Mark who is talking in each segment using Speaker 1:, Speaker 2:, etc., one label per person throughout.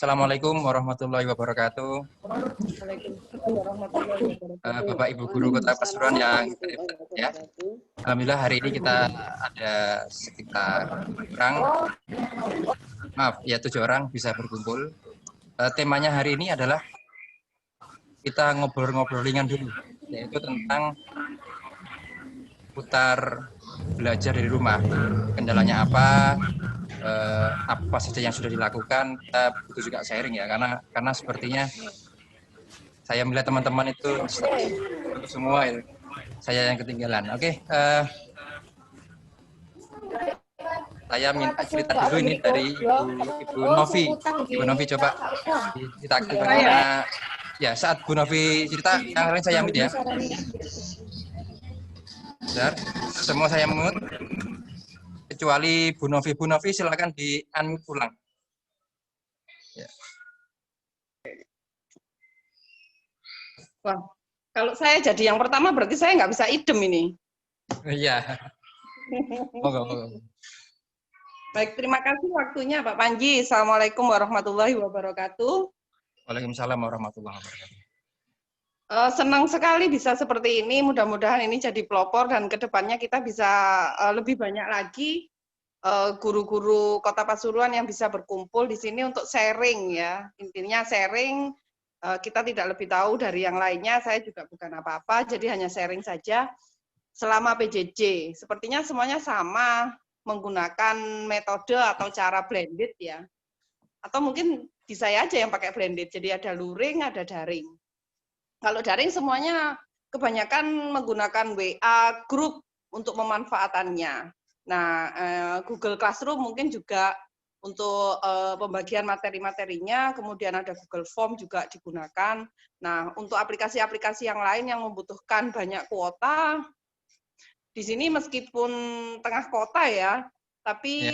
Speaker 1: Assalamualaikum warahmatullahi wabarakatuh.
Speaker 2: Waalaikumsalam warahmatullahi wabarakatuh.
Speaker 1: Bapak Ibu Guru Kota Pasuruan yang terhormat ya. Alhamdulillah hari ini kita ada sekitar tujuh orang bisa berkumpul. Temanya hari ini adalah kita ngobrol-ngobrol ringan dulu, yaitu tentang putar belajar dari rumah. Kendalanya apa saja yang sudah dilakukan. Kita butuh juga sharing ya, karena sepertinya saya melihat teman-teman itu semua itu. Saya yang ketinggalan. Oke, saya minta cerita dulu ini dari Ibu Novi. Ibu Novi coba diceritakan bagaimana ya saat Bu Novi cerita, yang lain saya mute ya. Bentar, semua saya mute kecuali Bu Novi. Bu Novi silakan di unmute ulang. Ya.
Speaker 2: Wah, kalau saya jadi yang pertama berarti saya nggak bisa idem ini.
Speaker 1: Iya. Moga.
Speaker 2: Baik, terima kasih waktunya Pak Panji. Assalamualaikum warahmatullahi wabarakatuh.
Speaker 1: Waalaikumsalam warahmatullahi wabarakatuh.
Speaker 2: Senang sekali bisa seperti ini. Mudah-mudahan ini jadi pelopor dan kedepannya kita bisa lebih banyak lagi guru-guru Kota Pasuruan yang bisa berkumpul di sini untuk sharing ya. Intinya sharing. Kita tidak lebih tahu dari yang lainnya. Saya juga bukan apa-apa, jadi hanya sharing saja. Selama PJJ, sepertinya semuanya sama menggunakan metode atau cara blended ya. Atau mungkin di saya aja yang pakai blended, jadi ada luring, ada daring. Kalau daring semuanya kebanyakan menggunakan WA group untuk pemanfaatannya. Nah, Google Classroom mungkin juga untuk pembagian materi-materinya, kemudian ada Google Form juga digunakan. Nah, untuk aplikasi-aplikasi yang lain yang membutuhkan banyak kuota, di sini meskipun tengah kota ya, tapi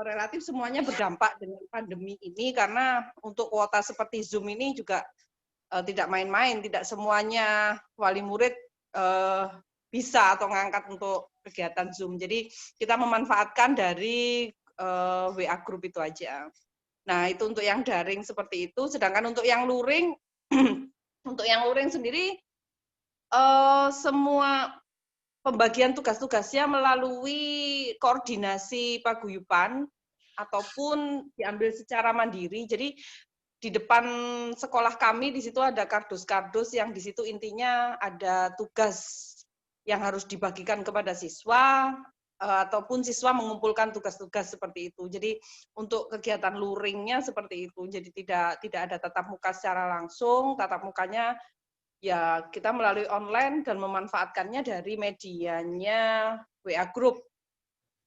Speaker 2: relatif semuanya berdampak dengan pandemi ini karena untuk kuota seperti Zoom ini juga tidak main-main, tidak semuanya wali murid bisa atau ngangkat untuk kegiatan Zoom. Jadi kita memanfaatkan dari WA group itu aja. Nah, itu untuk yang daring seperti itu. Sedangkan untuk yang luring, untuk yang luring sendiri semua pembagian tugas-tugasnya melalui koordinasi paguyuban ataupun diambil secara mandiri. Jadi di depan sekolah kami di situ ada kardus-kardus yang di situ intinya ada tugas yang harus dibagikan kepada siswa ataupun siswa mengumpulkan tugas-tugas seperti itu. Jadi untuk kegiatan luringnya seperti itu. Jadi tidak ada tatap muka secara langsung, tatap mukanya ya kita melalui online dan memanfaatkannya dari medianya WA Group.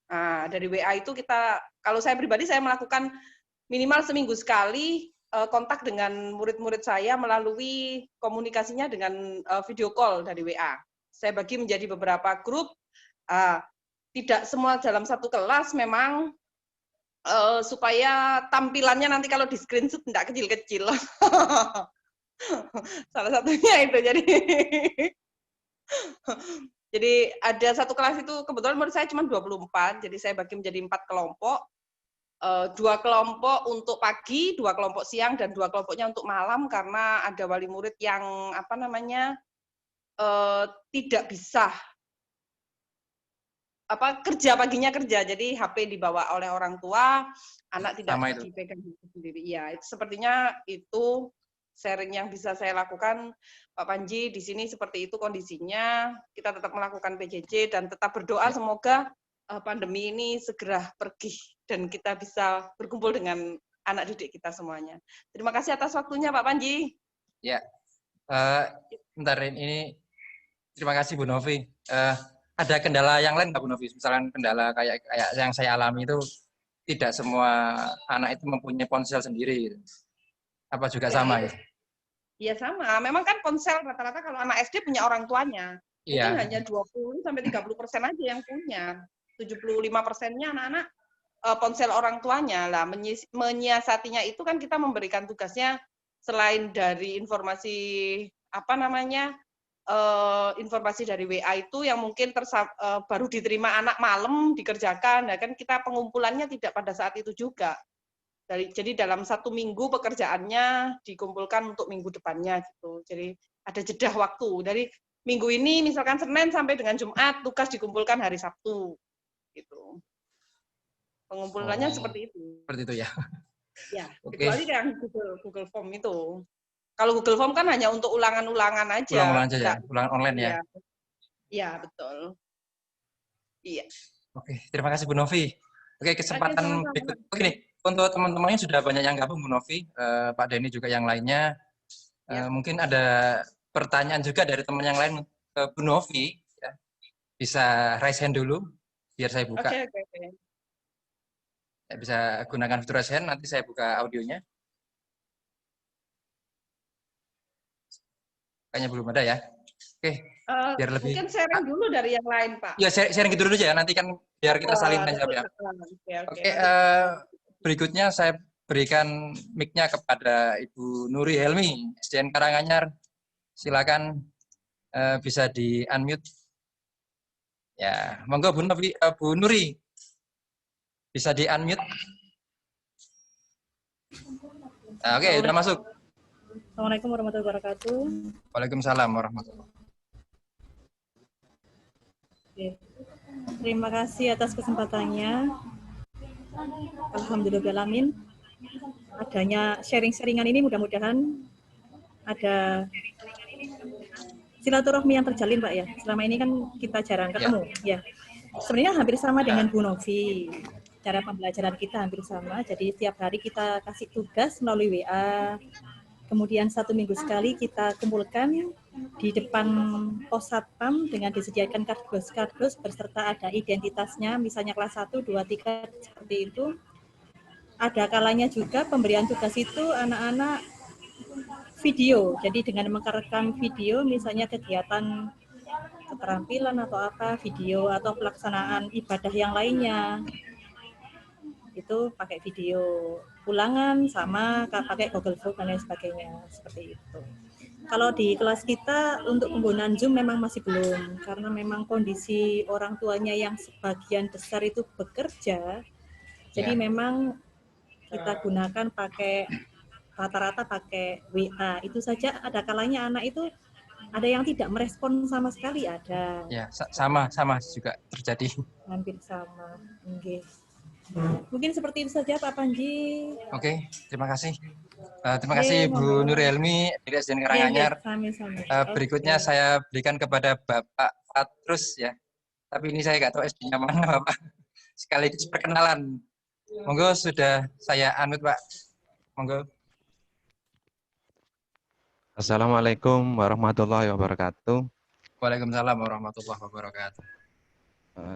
Speaker 2: Nah, dari WA itu kita, kalau saya pribadi saya melakukan minimal seminggu sekali kontak dengan murid-murid saya melalui komunikasinya dengan video call dari WA. Saya bagi menjadi beberapa grup, tidak semua dalam satu kelas memang supaya tampilannya nanti kalau di screenshot tidak kecil-kecil. Salah satunya itu jadi ada satu kelas itu kebetulan menurut saya cuma 24, jadi saya bagi menjadi 4 kelompok. 2 kelompok untuk pagi, 2 kelompok siang, dan 2 kelompoknya untuk malam karena ada wali murid yang tidak bisa kerja paginya kerja, jadi HP dibawa oleh orang tua, anak tidak dipegang sendiri. Ya, itu sepertinya itu sharing yang bisa saya lakukan, Pak Panji. Di sini seperti itu kondisinya. Kita tetap melakukan PJJ dan tetap berdoa semoga pandemi ini segera pergi dan kita bisa berkumpul dengan anak didik kita semuanya. Terima kasih atas waktunya, Pak Panji.
Speaker 1: Ya, bentar ini. Terima kasih Bu Novi. Ada kendala yang lain nggak Bu Novi? Misalnya kendala kayak yang saya alami itu tidak semua anak itu mempunyai ponsel sendiri. Apa juga sama ya?
Speaker 2: Iya sama. Memang kan ponsel rata-rata kalau anak SD punya orang tuanya. Mungkin hanya 20-30% aja yang punya. 75%-nya anak-anak ponsel orang tuanya. Lah menyiasatinya itu kan kita memberikan tugasnya selain dari informasi informasi dari WA itu yang mungkin baru diterima anak malam dikerjakan. Nah kan kita pengumpulannya tidak pada saat itu juga. Jadi dalam 1 minggu pekerjaannya dikumpulkan untuk minggu depannya gitu. Jadi ada jeda waktu dari minggu ini misalkan Senin sampai dengan Jumat, tugas dikumpulkan hari Sabtu gitu. Pengumpulannya seperti itu.
Speaker 1: Seperti itu ya.
Speaker 2: Ya,
Speaker 1: Oke.
Speaker 2: kecuali yang Google Form itu. Kalau Google Form kan hanya untuk ulangan-ulangan aja,
Speaker 1: Ulang-ulang aja ya,
Speaker 2: enggak.
Speaker 1: ulangan online ya.
Speaker 2: Iya. Iya, betul. Iya.
Speaker 1: Oke, terima kasih Bu Novi. Oke,
Speaker 2: Oke,
Speaker 1: kesempatan
Speaker 2: sama-sama.
Speaker 1: berikut. Begini, untuk teman-temannya sudah banyak yang gabung Bu Novi, Pak Denny juga yang lainnya.
Speaker 2: Ya.
Speaker 1: Mungkin ada pertanyaan juga dari teman yang lain ke Bu Novi. Ya. Bisa raise hand dulu, biar saya buka.
Speaker 2: Oke, oke, oke.
Speaker 1: Ya, bisa gunakan fitur raise hand, nanti saya buka audionya. Kayaknya belum ada ya. Oke, biar lebih.
Speaker 2: Mungkin sharing dulu dari yang lain, Pak.
Speaker 1: Ya, sharing gitu dulu aja ya, nanti kan biar kita saling tanya jawab ya.
Speaker 2: Oke, oke.
Speaker 1: Oke,
Speaker 2: Nanti.
Speaker 1: berikutnya saya berikan mic-nya kepada Ibu Nuri Helmi, SDN Karanganyar. Silakan bisa di-unmute. Ya, monggo Bu Nuri, bisa di-unmute. Nah, oke, udah masuk.
Speaker 3: Assalamualaikum warahmatullahi wabarakatuh.
Speaker 1: Waalaikumsalam warahmatullahi
Speaker 3: Oke. Terima kasih atas kesempatannya. Alhamdulillahirrahmanirrahim. Adanya sharing-sharingan ini mudah-mudahan ada silaturahmi yang terjalin, Pak ya. Selama ini kan kita jarang ketemu, ya. Sebenarnya hampir sama dengan Bu Novi. Cara pembelajaran kita hampir sama. Jadi setiap hari kita kasih tugas melalui WA. Kemudian 1 minggu sekali kita kumpulkan di depan pos satpam dengan disediakan kardus-kardus berserta ada identitasnya, misalnya kelas 1, 2, 3, seperti itu. Ada kalanya juga pemberian tugas itu anak-anak video, jadi dengan merekam video misalnya kegiatan keterampilan atau apa, video atau pelaksanaan ibadah yang lainnya. Itu pakai video ulangan sama pakai Google Form dan lain sebagainya, seperti itu. Kalau di kelas kita untuk penggunaan Zoom memang masih belum, karena memang kondisi orang tuanya yang sebagian besar itu bekerja, jadi memang kita gunakan pakai rata-rata pakai WA. Itu saja ada kalanya anak itu ada yang tidak merespon sama sekali, ada.
Speaker 1: Ya, sama juga terjadi.
Speaker 3: Hampir sama. Okay. Mungkin seperti itu saja Pak Panji.
Speaker 1: Oke, terima kasih. Terima kasih Bu Nuri Helmi dari SDN Karanganyar. Berikutnya saya berikan kepada Bapak Fatrus ya. Tapi ini saya nggak tahu SD-nya mana Bapak. Sekaligus perkenalan. Monggo sudah saya anut Pak. Monggo.
Speaker 4: Assalamualaikum warahmatullahi wabarakatuh.
Speaker 1: Waalaikumsalam warahmatullahi wabarakatuh.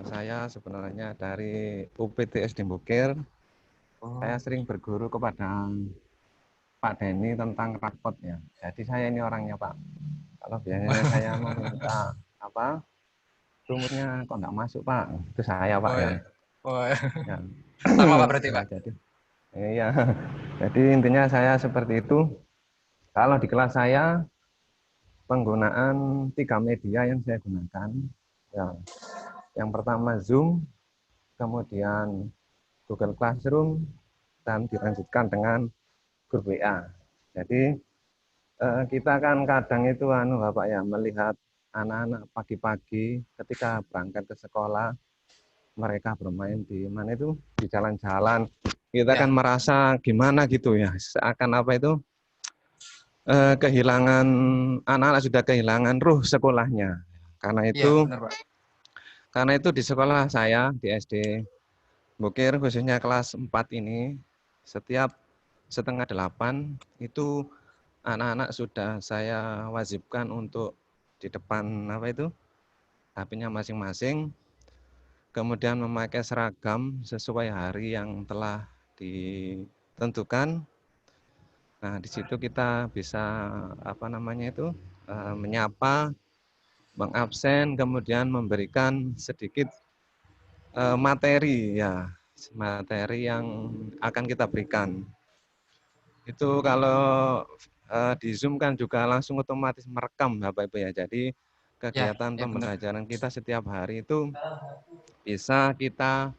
Speaker 4: Saya sebenarnya dari UPTS Bukir. Saya sering berguru kepada Pak Denny tentang rapot ya. Jadi saya ini orangnya Pak. Kalau biasanya saya meminta apa, rumusnya kok nggak masuk Pak. Itu saya Pak ya.
Speaker 1: Ya. Sama Pak berarti Pak.
Speaker 4: Jadi, iya. Jadi intinya saya seperti itu. Kalau di kelas saya penggunaan 3 media yang saya gunakan. Ya. Yang pertama Zoom, kemudian Google Classroom, dan dilanjutkan dengan grup WA. Jadi kita kan kadang itu Bapak ya, melihat anak-anak pagi-pagi ketika berangkat ke sekolah, mereka bermain di mana itu, di jalan-jalan. Kita kan merasa gimana gitu ya, seakan apa itu, kehilangan, anak-anak sudah kehilangan ruh sekolahnya. Karena itu, karena itu di sekolah saya, di SD Bukir, khususnya kelas 4 ini, setiap 7:30 itu anak-anak sudah saya wajibkan untuk di depan apa itu, HP-nya masing-masing, kemudian memakai seragam sesuai hari yang telah ditentukan. Nah, di situ kita bisa apa namanya itu, menyapa, mengabsen, kemudian memberikan sedikit materi ya, materi yang akan kita berikan. Itu kalau di Zoom kan juga langsung otomatis merekam Bapak Ibu ya. Jadi kegiatan pembelajaran kita setiap hari itu bisa kita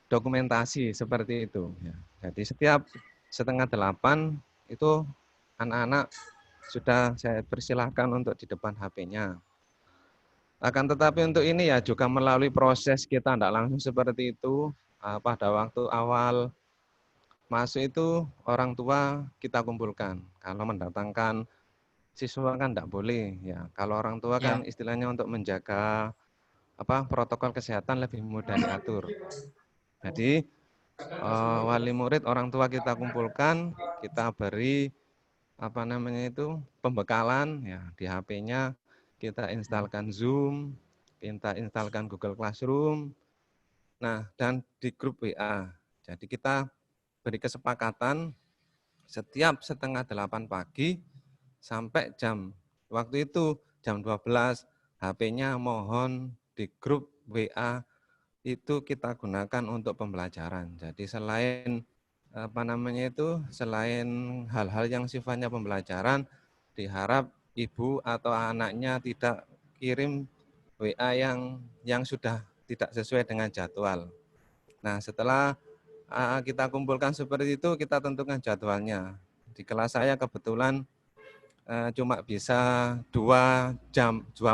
Speaker 4: dokumentasi seperti itu ya. Jadi setiap 7:30 itu anak-anak sudah saya persilahkan untuk di depan HP-nya. Akan tetapi untuk ini ya juga melalui proses kita tidak langsung seperti itu. Pada waktu awal masuk itu orang tua kita kumpulkan. Kalau mendatangkan siswa kan tidak boleh ya. Kalau orang tua kan istilahnya untuk menjaga protokol kesehatan lebih mudah diatur. Jadi wali murid orang tua kita kumpulkan, kita beri pembekalan ya di HP-nya, kita instalkan Zoom, kita instalkan Google Classroom. Nah, dan di grup WA. Jadi kita beri kesepakatan setiap 7:30 pagi sampai waktu itu jam 12 HP-nya mohon di grup WA itu kita gunakan untuk pembelajaran. Jadi selain selain hal-hal yang sifatnya pembelajaran, diharap ibu atau anaknya tidak kirim WA yang sudah tidak sesuai dengan jadwal. Nah, setelah kita kumpulkan seperti itu, kita tentukan jadwalnya. Di kelas saya kebetulan cuma bisa 2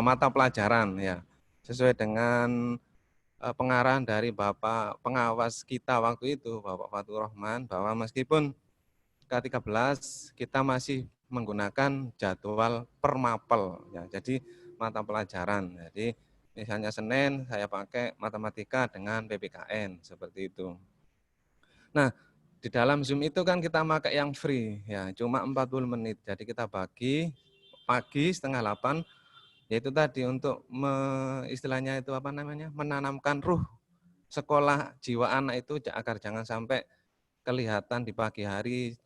Speaker 4: mata pelajaran ya, sesuai dengan pengarahan dari Bapak pengawas kita waktu itu, Bapak Fatur Rahman, bahwa meskipun K13 kita masih menggunakan jadwal per mapel ya. Jadi mata pelajaran. Jadi misalnya Senin saya pakai matematika dengan PPKN seperti itu. Nah, di dalam Zoom itu kan kita pakai yang free ya, cuma 40 menit. Jadi kita bagi pagi 7:30 yaitu tadi untuk istilahnya itu menanamkan ruh sekolah jiwa anak itu agar jangan sampai kelihatan di pagi hari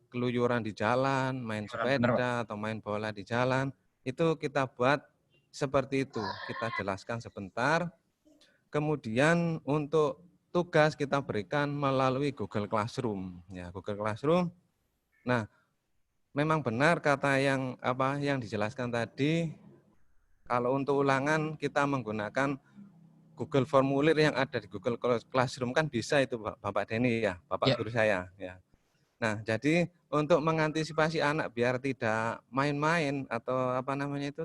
Speaker 4: keluyuran di jalan, main sepeda atau main bola di jalan. Itu kita buat seperti itu. Kita jelaskan sebentar. Kemudian untuk tugas kita berikan melalui Google Classroom. Ya, Google Classroom. Nah, memang benar kata yang dijelaskan tadi. Kalau untuk ulangan kita menggunakan Google Formulir yang ada di Google Classroom kan bisa itu Bapak Denny ya, Bapak guru saya ya. Nah, jadi untuk mengantisipasi anak biar tidak main-main atau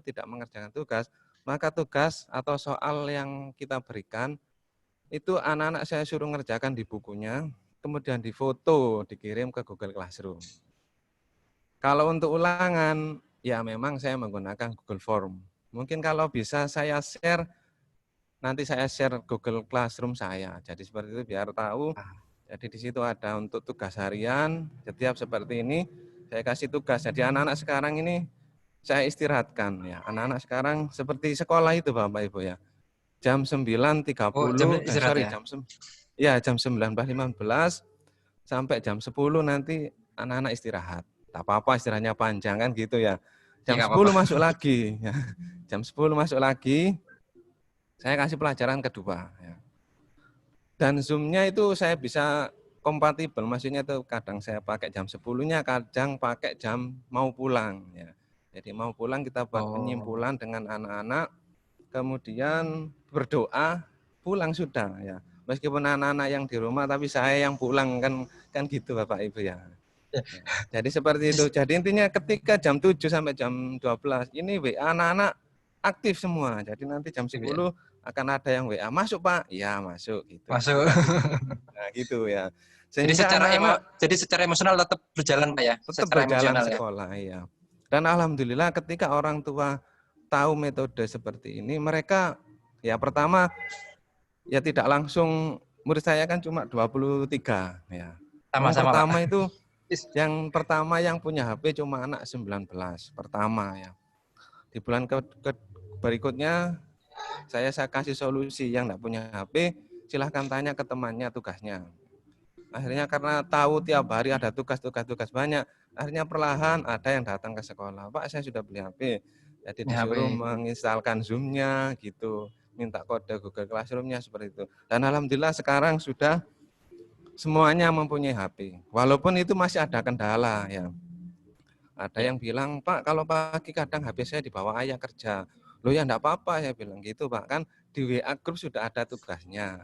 Speaker 4: tidak mengerjakan tugas, maka tugas atau soal yang kita berikan itu anak-anak saya suruh ngerjakan di bukunya, kemudian difoto, dikirim ke Google Classroom. Kalau untuk ulangan, ya memang saya menggunakan Google Form. Mungkin kalau bisa saya share, nanti saya share Google Classroom saya. Jadi seperti itu biar tahu. Jadi di situ ada untuk tugas harian, setiap seperti ini saya kasih tugas. Jadi anak-anak sekarang ini saya istirahatkan ya. Anak-anak sekarang seperti sekolah itu Bapak Ibu ya. Jam 9.30, jam 19.15 sampai jam 10 nanti anak-anak istirahat. Tak apa-apa istirahatnya panjang kan gitu ya. Jam 10 masuk lagi. Ya. Jam 10 masuk lagi, saya kasih pelajaran kedua. Ya. Dan Zoom-nya itu saya bisa kompatibel, maksudnya itu kadang saya pakai jam 10-nya, kadang pakai jam mau pulang. Ya. Jadi mau pulang kita buat penyimpulan dengan anak-anak, kemudian berdoa, pulang sudah. Ya. Meskipun anak-anak yang di rumah, tapi saya yang pulang kan gitu Bapak Ibu ya. Ya. Jadi seperti itu. Jadi intinya ketika jam 7 sampai jam 12 ini WA anak-anak aktif semua. Jadi nanti jam 10 akan ada yang WA, masuk Pak? Ya masuk gitu.
Speaker 1: Masuk.
Speaker 4: Nah gitu ya.
Speaker 1: Jadi secara emosional tetap berjalan Pak ya?
Speaker 4: Tetap berjalan sekolah ya. Dan alhamdulillah ketika orang tua tahu metode seperti ini, mereka ya pertama ya tidak langsung, murid saya kan cuma 23 ya.
Speaker 1: Sama-sama
Speaker 4: Yang pertama yang punya HP cuma anak 19 pertama ya. Di bulan berikutnya saya kasih solusi, yang tidak punya HP silahkan tanya ke temannya tugasnya. Akhirnya karena tahu tiap hari ada tugas banyak, akhirnya perlahan ada yang datang ke sekolah. Pak, saya sudah beli HP. Jadi disuruh menginstalkan Zoom-nya gitu, minta kode Google Classroom-nya seperti itu. Dan alhamdulillah sekarang sudah semuanya mempunyai HP. Walaupun itu masih ada kendala ya. Ada yang bilang, Pak, kalau pagi kadang HP saya dibawa ayah kerja. Loh ya enggak apa-apa, saya bilang gitu Pak. Kan di WA grup sudah ada tugasnya.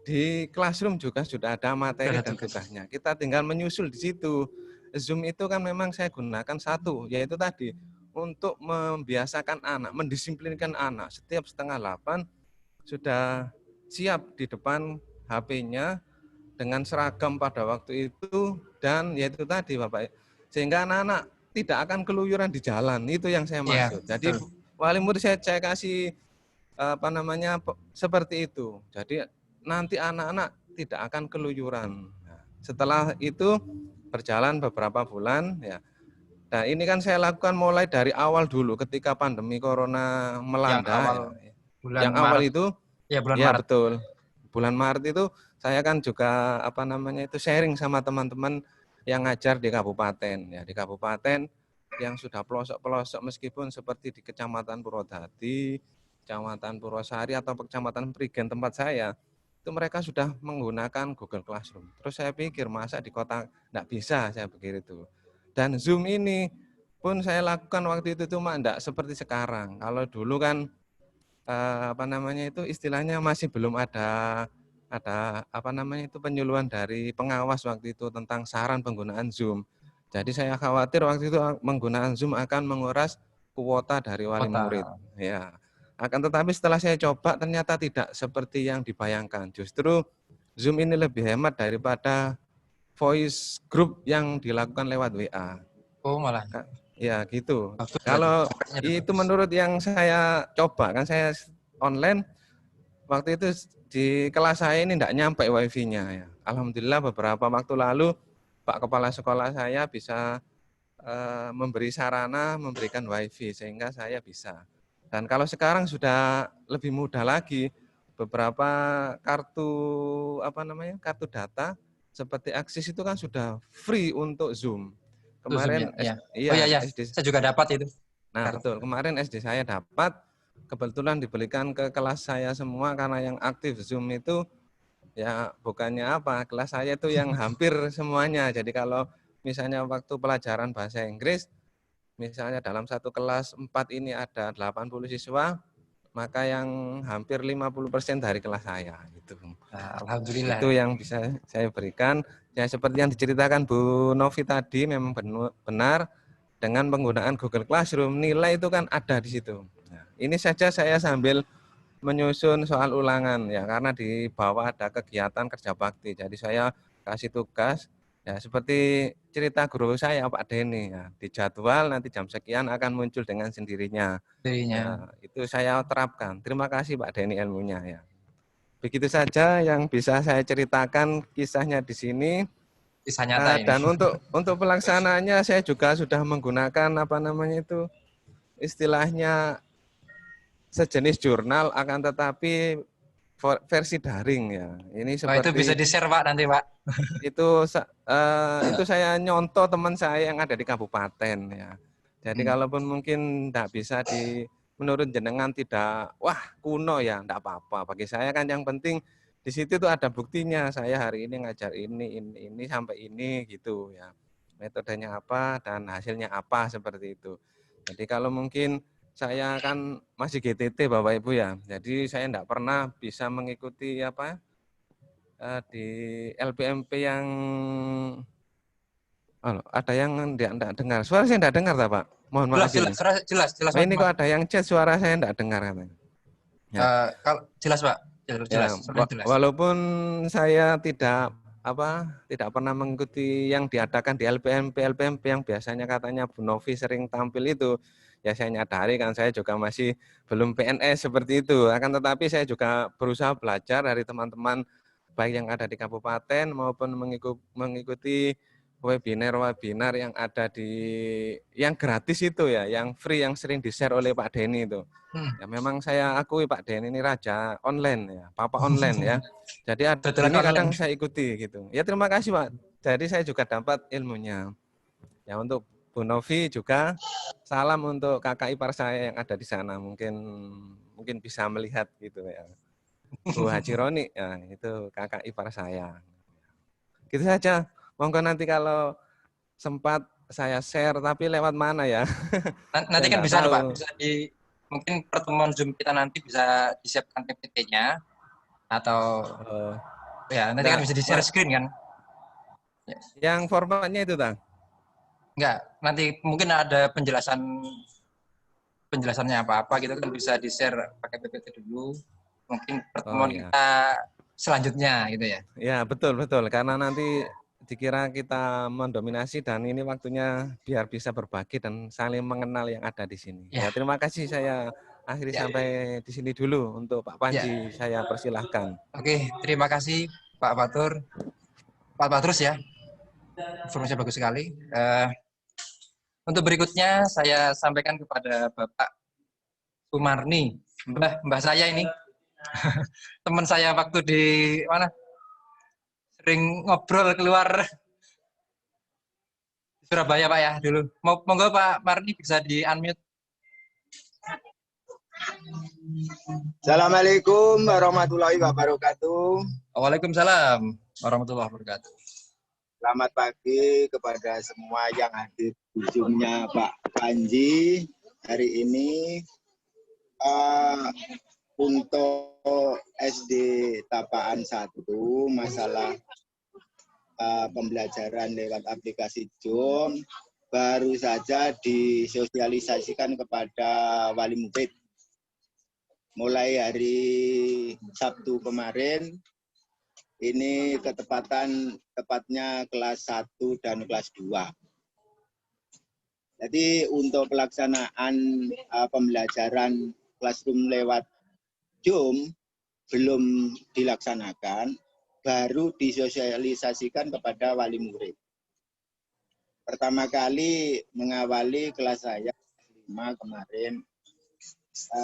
Speaker 4: di Classroom juga sudah ada materi dan tugasnya. Kita tinggal menyusul di situ. Zoom itu kan memang saya gunakan satu, yaitu tadi untuk membiasakan anak, mendisiplinkan anak. Setiap 7:30 sudah siap di depan HP-nya dengan seragam pada waktu itu, dan yaitu tadi Bapak, sehingga anak-anak tidak akan keluyuran di jalan. Itu yang saya maksud. Jadi wali murid saya kasih seperti itu. Jadi nanti anak-anak tidak akan keluyuran. Nah, setelah itu berjalan beberapa bulan ya. Nah, ini kan saya lakukan mulai dari awal dulu ketika pandemi corona melanda. Yang awal itu
Speaker 1: bulan
Speaker 4: ya
Speaker 1: Maret.
Speaker 4: Betul. Bulan Maret itu saya kan juga sharing sama teman-teman yang ngajar di kabupaten ya, di kabupaten yang sudah pelosok-pelosok meskipun seperti di Kecamatan Purwodadi, Kecamatan Purwosari atau Kecamatan Prigen tempat saya, itu mereka sudah menggunakan Google Classroom. Terus saya pikir masa di kota enggak bisa, saya pikir itu. Dan Zoom ini pun saya lakukan waktu itu cuma enggak seperti sekarang. Kalau dulu kan istilahnya masih belum ada penyuluhan dari pengawas waktu itu tentang saran penggunaan Zoom. Jadi saya khawatir waktu itu menggunakan Zoom akan menguras kuota dari wali murid. Ya. Akan tetapi setelah saya coba ternyata tidak seperti yang dibayangkan. Justru Zoom ini lebih hemat daripada voice group yang dilakukan lewat WA.
Speaker 1: Oh, malah.
Speaker 4: Ya gitu. Kalau itu menurut yang saya coba, kan saya online, waktu itu di kelas saya ini tidak nyampe wifi-nya. Ya. Alhamdulillah beberapa waktu lalu Pak Kepala Sekolah saya bisa memberi sarana, memberikan wifi sehingga saya bisa. Dan kalau sekarang sudah lebih mudah lagi, beberapa kartu kartu data seperti Aksis itu kan sudah free untuk Zoom. Kemarin
Speaker 1: SD, saya juga dapat itu.
Speaker 4: Nah, betul. Kemarin SD saya dapat, kebetulan dibelikan ke kelas saya semua karena yang aktif Zoom itu ya bukannya kelas saya itu yang hampir semuanya. Jadi kalau misalnya waktu pelajaran bahasa Inggris, misalnya dalam satu kelas 4 ini ada 80 siswa, maka yang hampir 50% dari kelas saya gitu.
Speaker 1: Alhamdulillah.
Speaker 4: Itu yang bisa saya berikan. Ya seperti yang diceritakan Bu Novi tadi memang benar, dengan penggunaan Google Classroom nilai itu kan ada di situ. Nah, ini saja saya sambil menyusun soal ulangan ya, karena di bawah ada kegiatan kerja bakti. Jadi saya kasih tugas ya seperti cerita guru saya Pak Denny ya, di jadwal nanti jam sekian akan muncul dengan sendirinya. Ya, itu saya terapkan. Terima kasih Pak Denny ilmunya ya. Begitu saja yang bisa saya ceritakan kisahnya di sini.
Speaker 1: Kisah nyata ini.
Speaker 4: Dan untuk pelaksanaannya saya juga sudah menggunakan istilahnya sejenis jurnal, akan tetapi versi daring ya. Ini seperti
Speaker 1: itu bisa di-share Pak nanti Pak.
Speaker 4: Itu saya nyontoh teman saya yang ada di kabupaten ya. Jadi kalaupun mungkin tidak bisa menurut jenengan tidak kuno ya, tidak apa-apa. Bagi saya kan yang penting di situ tuh ada buktinya. Saya hari ini ngajar ini sampai ini gitu ya. Metodenya apa dan hasilnya apa seperti itu. Jadi kalau mungkin saya kan masih GTT Bapak Ibu ya. Jadi saya tidak pernah bisa mengikuti di LPMP yang ada yang tidak dengar. Suara saya tidak dengar Pak. Mohon maaf.
Speaker 1: Jelas.
Speaker 4: Ini kok ada yang chat suara saya tidak dengar katanya.
Speaker 1: Ya. Kalau jelas Pak. Jelas.
Speaker 4: Walaupun saya tidak pernah mengikuti yang diadakan di LPMP yang biasanya katanya Bu Novi sering tampil itu, ya saya nyadari kan saya juga masih belum PNS seperti itu. Akan tetapi saya juga berusaha belajar dari teman-teman baik yang ada di kabupaten maupun mengikuti webinar yang ada yang gratis itu ya, yang free yang sering di-share oleh Pak Denny itu. Ya memang saya akui Pak Denny ini raja online ya, papa online ya. Jadi ini kadang saya ikuti gitu. Ya terima kasih Pak. Jadi saya juga dapat ilmunya. Ya untuk Bu Novi juga salam untuk kakak ipar saya yang ada di sana, mungkin bisa melihat gitu ya. Bu Haji Roni, ya, itu kakak ipar saya. Gitu saja. Monggo nanti kalau sempat saya share, tapi lewat mana ya?
Speaker 1: Nanti kan bisa Pak, bisa mungkin pertemuan Zoom kita nanti bisa disiapkan PPT-nya atau Ya, nanti kan bisa di-share screen kan? Ya.
Speaker 4: Yang formatnya itu, Tang?
Speaker 1: Enggak, nanti mungkin ada penjelasannya apa-apa gitu kan bisa di-share pakai PPT dulu. Mungkin pertemuan kita selanjutnya gitu ya.
Speaker 4: Ya, betul. Karena nanti dikira kita mendominasi dan ini waktunya biar bisa berbagi dan saling mengenal yang ada di sini. Ya, terima kasih, saya akhiri sampai di sini dulu. Untuk Pak Panji saya persilahkan.
Speaker 1: Oke, terima kasih Pak Fatur. Pak Patrus ya, informasinya bagus sekali. Untuk berikutnya saya sampaikan kepada Bapak Sumarni, Mbah saya ini, teman saya waktu di mana, sering ngobrol keluar Surabaya Pak ya dulu. Monggo Pak Marni bisa di-unmute.
Speaker 5: Assalamualaikum warahmatullahi wabarakatuh.
Speaker 1: Waalaikumsalam warahmatullahi wabarakatuh.
Speaker 5: Selamat pagi kepada semua yang hadir di Zoom-nya Pak Panji hari ini. Untuk SD Tapaan 1 masalah pembelajaran lewat aplikasi Zoom baru saja disosialisasikan kepada wali murid. Mulai hari Sabtu kemarin, ini tepatnya kelas 1 dan kelas 2. Jadi untuk pelaksanaan pembelajaran classroom lewat Zoom belum dilaksanakan, baru disosialisasikan kepada wali murid. Pertama kali mengawali kelas saya 5 kemarin,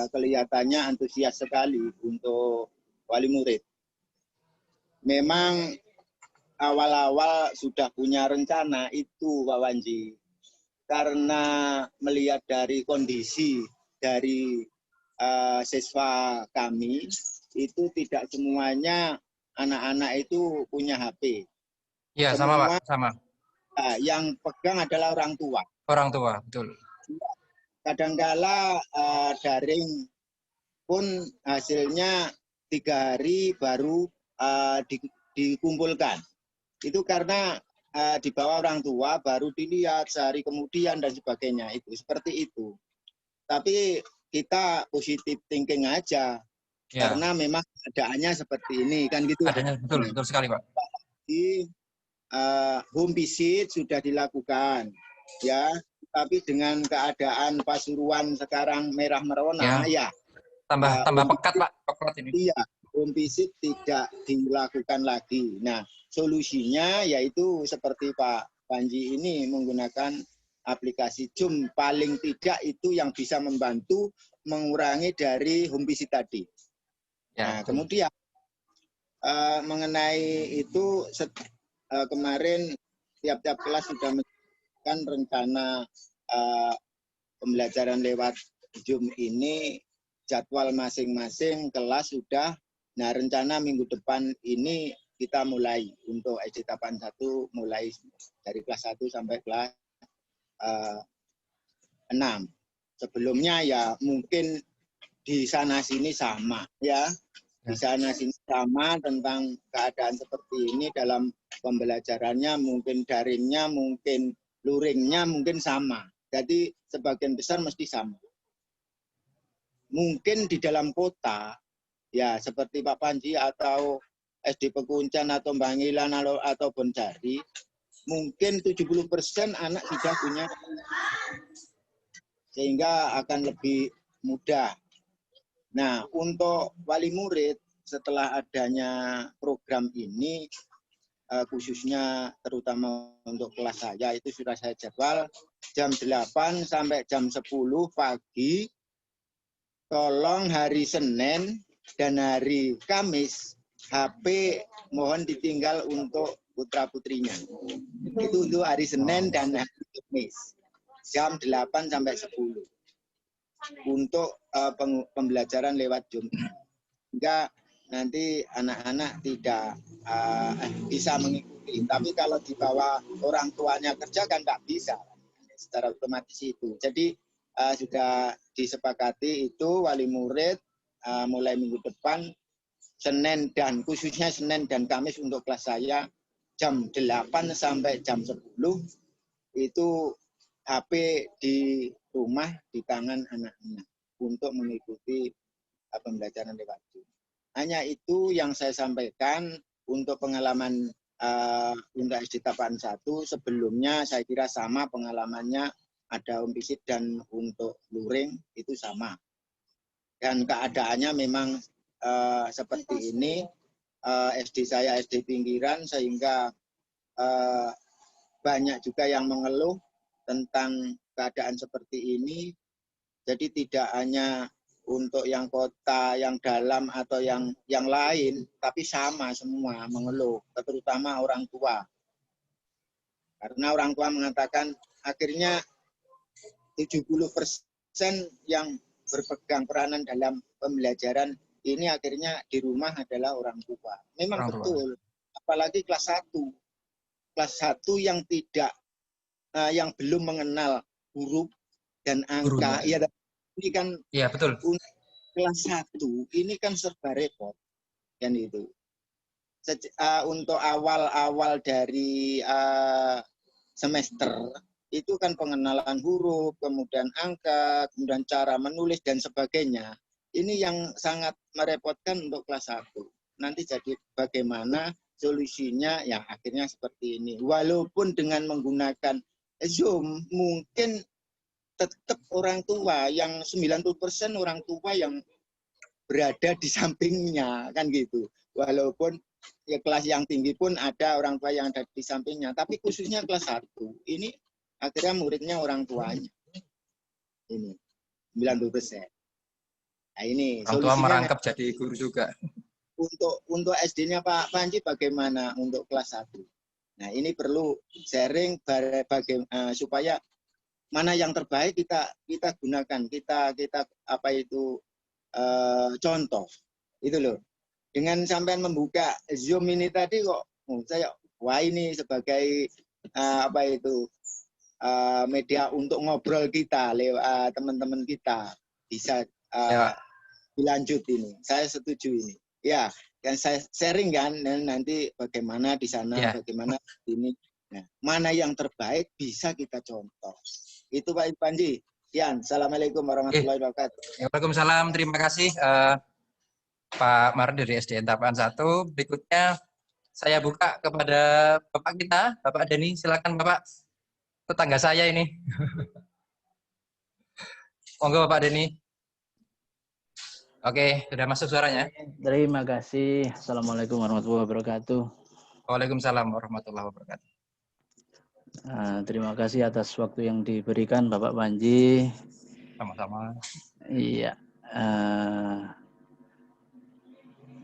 Speaker 5: kelihatannya antusias sekali untuk wali murid. Memang awal-awal sudah punya rencana itu Pak Wanji, karena melihat dari kondisi dari siswa kami, itu tidak semuanya anak-anak itu punya HP.
Speaker 1: Iya, sama Pak, sama.
Speaker 5: Yang pegang adalah orang tua.
Speaker 1: Orang tua, betul.
Speaker 5: Kadangkala daring pun hasilnya 3 hari baru dikumpulkan. Itu karena di bawah orang tua baru dilihat sehari kemudian dan sebagainya, itu seperti itu. Tapi kita positif thinking aja, karena memang keadaannya seperti ini kan gitu.
Speaker 1: Adanya betul sekali Pak.
Speaker 5: Di home visit sudah dilakukan, ya. Tapi dengan keadaan Pasuruan sekarang merah merona,
Speaker 1: tambah pekat Pak, pekat ini.
Speaker 5: Iya, home visit tidak dilakukan lagi. Nah, solusinya yaitu seperti Pak Panji ini menggunakan aplikasi Zoom, paling tidak itu yang bisa membantu mengurangi dari home visit tadi. Nah, kemudian mengenai itu kemarin tiap-tiap kelas sudah menyiapkan rencana pembelajaran lewat Zoom ini, jadwal masing-masing kelas sudah. Nah, rencana minggu depan ini kita mulai untuk SD Tapaan 1 mulai dari kelas 1 sampai kelas 6. Sebelumnya ya mungkin di sana sini sama ya. Di sana sini sama tentang keadaan seperti ini dalam pembelajarannya, mungkin daringnya, mungkin luringnya mungkin sama. Jadi sebagian besar mesti sama. Mungkin di dalam kota ya seperti Pak Panji atau SD Pekuncan atau Bangilan atau Boncari, mungkin 70% anak sudah punya, sehingga akan lebih mudah. Nah, untuk wali murid setelah adanya program ini, khususnya terutama untuk kelas saya, itu sudah saya jadwal jam 8 sampai jam 10 pagi, tolong hari Senin dan hari Kamis HP mohon ditinggal untuk putra-putrinya. Itu untuk hari Senin dan hari Kamis. Jam 8 sampai 10. Untuk pembelajaran lewat Zoom. Sehingga nanti anak-anak tidak bisa mengikuti. Tapi kalau di bawah orang tuanya kerja kan nggak bisa. Secara otomatis itu. Jadi sudah disepakati itu wali murid mulai minggu depan Senin dan khususnya Senin dan Kamis untuk kelas saya jam 8 sampai jam 10 itu HP di rumah di tangan anak-anak untuk mengikuti pembelajaran lewat Zoom. Hanya itu yang saya sampaikan untuk pengalaman untuk SD Tapaan 1. Sebelumnya saya kira sama pengalamannya, ada Umpisit dan untuk luring itu sama. Dan keadaannya memang seperti ini. SD saya SD pinggiran sehingga banyak juga yang mengeluh tentang keadaan seperti ini. Jadi tidak hanya untuk yang kota, yang dalam atau yang lain, tapi sama semua mengeluh, terutama orang tua. Karena orang tua mengatakan akhirnya 70% yang berpegang peranan dalam pembelajaran ini akhirnya di rumah adalah orang tua. Memang orang betul, tua. Apalagi kelas 1. Kelas 1 yang tidak, yang belum mengenal huruf dan angka, ya ini kan
Speaker 1: ya, betul.
Speaker 5: Kelas 1 ini kan serba repot, kan itu. Untuk awal-awal dari semester itu kan pengenalan huruf, kemudian angka, kemudian cara menulis dan sebagainya. Ini yang sangat merepotkan untuk kelas 1. Nanti jadi bagaimana solusinya, ya akhirnya seperti ini. Walaupun dengan menggunakan Zoom, mungkin tetap orang tua, yang 90% orang tua yang berada di sampingnya, kan gitu. Walaupun ya kelas yang tinggi pun ada orang tua yang ada di sampingnya, tapi khususnya kelas 1 ini akhirnya muridnya orang tuanya. Ini 90%. Nah, ini
Speaker 1: orang tua merangkap jadi guru juga.
Speaker 5: Untuk SD-nya Pak Panji bagaimana untuk kelas 1? Nah, ini perlu sharing supaya mana yang terbaik kita gunakan, kita apa itu contoh itu loh. Dengan sampean membuka Zoom ini tadi kok saya wah ini sebagai apa itu media untuk ngobrol kita lewat teman-teman kita bisa dilanjut ini. Saya setuju ini. Ya, yang saya sharing kan nanti bagaimana di sana, bagaimana di sini. Nah, mana yang terbaik bisa kita contoh. Itu Pak Panji. Yan, assalamualaikum warahmatullahi wabarakatuh.
Speaker 1: Waalaikumsalam, terima kasih Pak Mar dari SDN Tapaan 1. Berikutnya saya buka kepada Bapak kita, Bapak Dani. Silakan Bapak, tetangga saya ini. Monggo Bapak Dani. Oke, sudah masuk suaranya.
Speaker 6: Terima kasih. Assalamualaikum warahmatullahi wabarakatuh.
Speaker 1: Waalaikumsalam warahmatullahi wabarakatuh.
Speaker 6: Terima kasih atas waktu yang diberikan Bapak Panji.
Speaker 1: Sama-sama.
Speaker 6: Iya.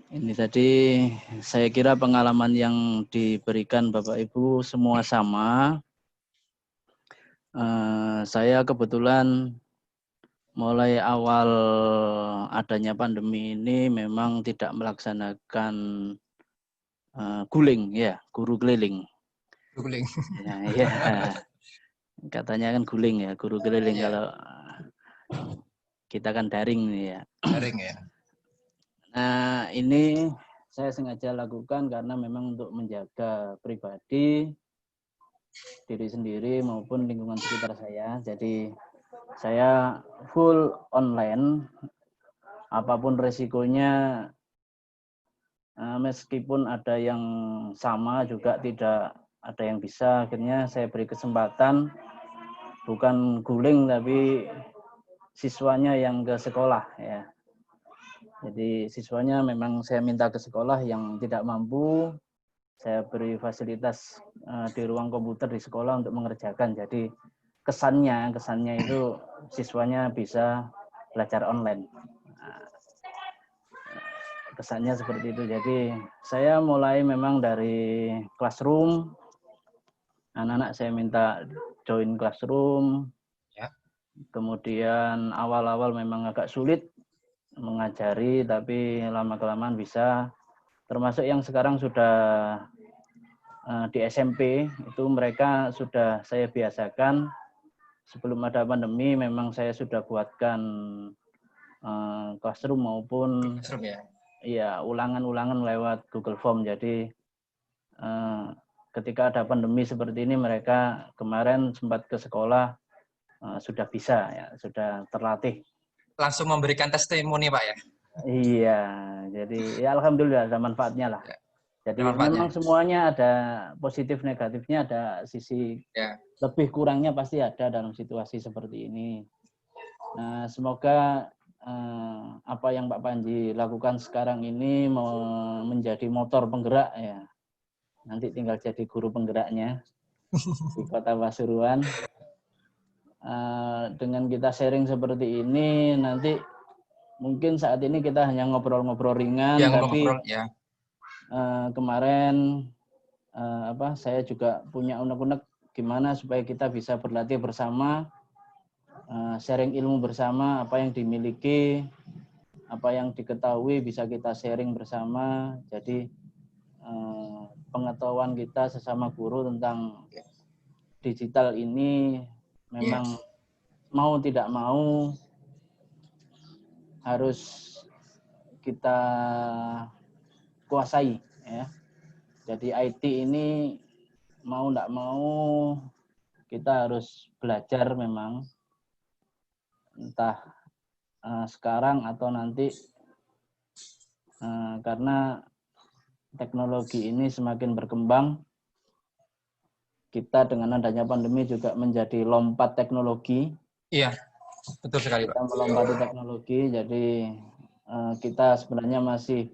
Speaker 6: Ini tadi saya kira pengalaman yang diberikan Bapak Ibu semua sama. Saya kebetulan mulai awal adanya pandemi ini memang tidak melaksanakan guling, ya, guru keliling.
Speaker 1: Guling.
Speaker 6: Ya. Katanya kan guling ya, guru keliling. Kalau kita kan daring ya.
Speaker 1: Daring ya.
Speaker 6: Nah, ini saya sengaja lakukan karena memang untuk menjaga pribadi, diri sendiri maupun lingkungan sekitar saya. Jadi saya full online, apapun resikonya, meskipun ada yang sama juga tidak ada yang bisa, akhirnya saya beri kesempatan, bukan guling tapi siswanya yang ke sekolah ya. Jadi siswanya memang saya minta ke sekolah, yang tidak mampu saya beri fasilitas di ruang komputer di sekolah untuk mengerjakan. Jadi kesannya itu siswanya bisa belajar online. Kesannya seperti itu. Jadi saya mulai memang dari classroom. Anak-anak saya minta join classroom.
Speaker 1: Ya.
Speaker 6: Kemudian awal-awal memang agak sulit mengajari, tapi lama-kelamaan bisa. Termasuk yang sekarang sudah di SMP, itu mereka sudah saya biasakan. Sebelum ada pandemi memang saya sudah buatkan classroom maupun ya ulangan-ulangan lewat Google Form. Jadi ketika ada pandemi seperti ini, mereka kemarin sempat ke sekolah sudah bisa, ya, sudah terlatih.
Speaker 1: Langsung memberikan testimoni, Pak, ya?
Speaker 6: Iya, jadi ya alhamdulillah ada manfaatnya lah.
Speaker 1: Ya,
Speaker 6: Jadi
Speaker 1: manfaatnya.
Speaker 6: memang semuanya ada positif negatifnya, ada sisi lebih kurangnya pasti ada dalam situasi seperti ini. Nah, semoga apa yang Pak Panji lakukan sekarang ini menjadi motor penggerak ya. Nanti tinggal jadi guru penggeraknya di Kota Pasuruan. Dengan kita sharing seperti ini, nanti mungkin saat ini kita hanya ngobrol-ngobrol ringan,
Speaker 1: ya,
Speaker 6: tapi
Speaker 1: ya.
Speaker 6: Kemarin saya juga punya unek-unek gimana supaya kita bisa berlatih bersama, sharing ilmu bersama, apa yang dimiliki, apa yang diketahui bisa kita sharing bersama. Jadi pengetahuan kita sesama guru tentang digital ini memang mau tidak mau harus kita kuasai ya. Jadi IT ini mau tidak mau kita harus belajar memang, entah sekarang atau nanti, karena teknologi ini semakin berkembang. Kita dengan adanya pandemi juga menjadi lompat teknologi.
Speaker 1: Iya, betul sekali, Pak.
Speaker 6: Kita melompati teknologi, jadi kita sebenarnya masih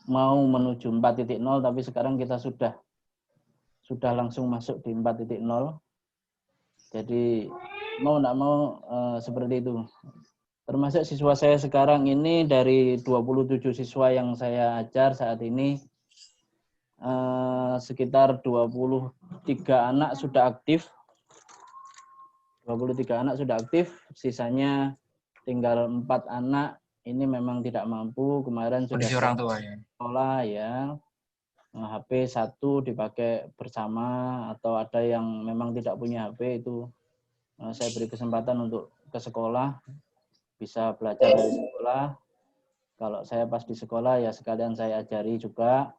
Speaker 6: mau menuju 4.0, tapi sekarang kita sudah langsung masuk di 4.0. Jadi mau tidak mau seperti itu. Termasuk siswa saya sekarang ini, dari 27 siswa yang saya ajar saat ini, sekitar 23 anak sudah aktif. 23 anak sudah aktif, sisanya tinggal 4 anak ini memang tidak mampu. Kemarin sudah
Speaker 1: orang tua ya.
Speaker 6: Sekolah ya, HP 1 dipakai bersama, atau ada yang memang tidak punya HP, itu saya beri kesempatan untuk ke sekolah, bisa belajar dari sekolah. Kalau saya pas di sekolah ya sekalian saya ajari juga.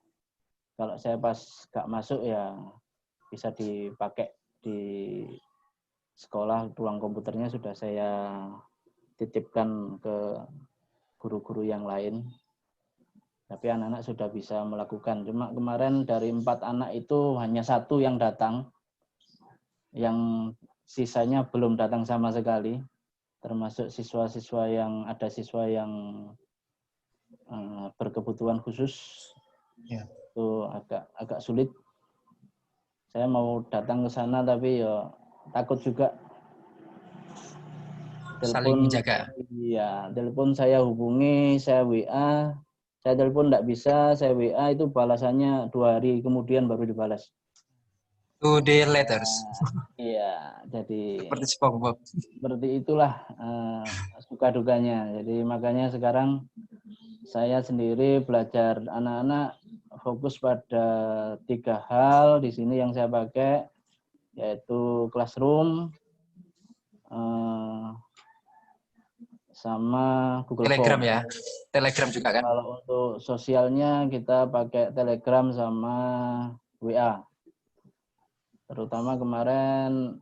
Speaker 6: Kalau saya pas gak masuk ya bisa dipakai di sekolah, ruang komputernya sudah saya titipkan ke guru-guru yang lain. Tapi anak-anak sudah bisa melakukan. Cuma kemarin dari 4 anak itu hanya 1 yang datang. Yang sisanya belum datang sama sekali. Termasuk siswa-siswa yang, ada siswa yang berkebutuhan khusus. Ya. Itu agak sulit. Saya mau datang ke sana tapi ya takut juga.
Speaker 1: Saling menjaga.
Speaker 6: Iya, telepon saya hubungi, saya WA, saya telepon enggak bisa, saya WA itu balasannya 2 hari kemudian baru dibalas.
Speaker 1: 2 days later.
Speaker 6: Iya, jadi
Speaker 1: seperti SpongeBob.
Speaker 6: Seperti itulah suka dukanya. Jadi makanya sekarang saya sendiri belajar anak-anak fokus pada 3 hal di sini yang saya pakai, yaitu Classroom, sama Google
Speaker 1: Telegram
Speaker 6: Form.
Speaker 1: Ya, Telegram juga kan.
Speaker 6: Kalau untuk sosialnya kita pakai Telegram sama WA. Terutama kemarin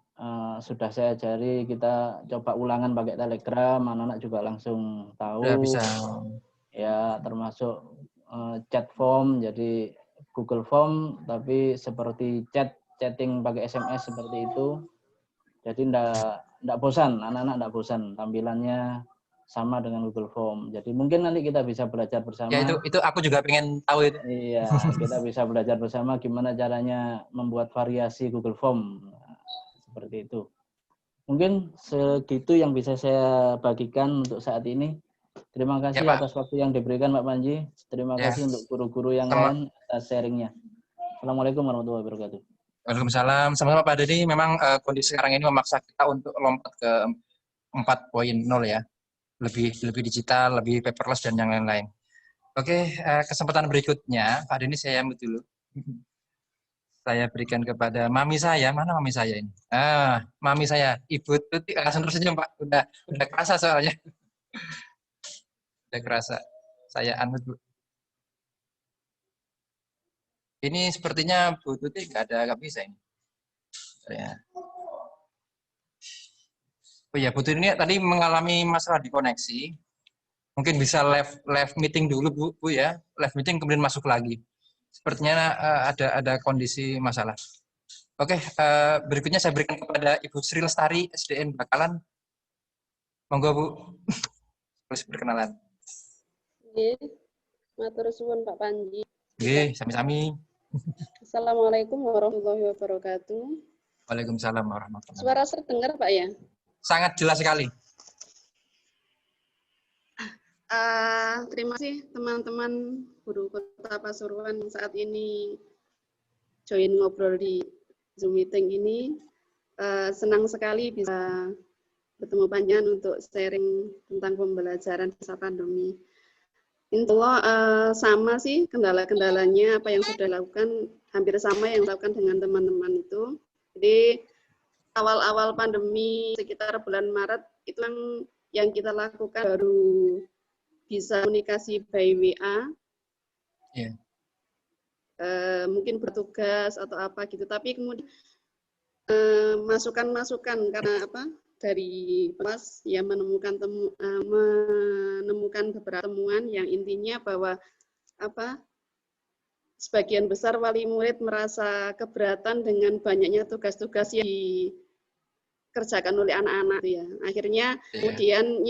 Speaker 6: sudah saya ajari, kita coba ulangan pakai Telegram, anak-anak juga langsung tahu.
Speaker 1: Udah bisa.
Speaker 6: Ya, termasuk chat form, jadi Google Form tapi seperti chatting pakai SMS seperti itu. Jadi enggak bosan, anak-anak enggak bosan, tampilannya sama dengan Google Form. Jadi mungkin nanti kita bisa belajar bersama.
Speaker 1: Ya, itu aku juga pengen tahu itu.
Speaker 6: Iya, kita bisa belajar bersama gimana caranya membuat variasi Google Form. Seperti itu. Mungkin segitu yang bisa saya bagikan untuk saat ini. Terima kasih
Speaker 1: ya,
Speaker 6: atas waktu yang diberikan Pak Panji. Terima kasih untuk guru-guru yang lain atas sharingnya. Assalamualaikum warahmatullahi wabarakatuh.
Speaker 1: Waalaikumsalam. Sama-sama Pak Dedi, memang kondisi sekarang ini memaksa kita untuk lompat ke 4.0 ya. Lebih digital, lebih paperless dan yang lain-lain. Oke, kesempatan berikutnya Pak Dedi saya ambil dulu. Saya berikan kepada mami saya. Mana mami saya ini? Mami saya, Ibu Tuti. Langsung tersenyum Pak. Udah kerasa soalnya. Udah kerasa. Saya anut Bu. Ini sepertinya Bu Tuti nggak bisa ini. Ya. Oh ya, Bu Tuti ini tadi mengalami masalah di koneksi. Mungkin bisa live meeting dulu Bu ya, live meeting kemudian masuk lagi. Sepertinya ada kondisi masalah. Oke, berikutnya saya berikan kepada Ibu Sri Lestari, SDN Bakalan. Monggo Bu, terus berkenalan.
Speaker 7: Nggih, matur suwun Pak Panji.
Speaker 1: Nggih, sami-sami.
Speaker 7: Assalamualaikum warahmatullahi wabarakatuh.
Speaker 1: Waalaikumsalam warahmatullahi wabarakatuh.
Speaker 7: Suara terdengar Pak ya?
Speaker 1: Sangat jelas sekali.
Speaker 7: Terima kasih teman-teman guru Kota Pasuruan saat ini join ngobrol di Zoom meeting ini. Senang sekali bisa bertemu panjenengan untuk sharing tentang pembelajaran masa pandemi. Insya sama sih kendala-kendalanya, apa yang sudah dilakukan hampir sama yang dilakukan dengan teman-teman itu. Jadi awal-awal pandemi sekitar bulan Maret itu yang kita lakukan baru bisa komunikasi by WA.
Speaker 1: Yeah.
Speaker 7: Mungkin bertugas atau apa gitu, tapi kemudian masukan-masukan karena apa? Dari pas ya menemukan beberapa temuan yang intinya bahwa apa sebagian besar wali murid merasa keberatan dengan banyaknya tugas-tugas yang dikerjakan oleh anak-anak ya. Akhirnya kemudian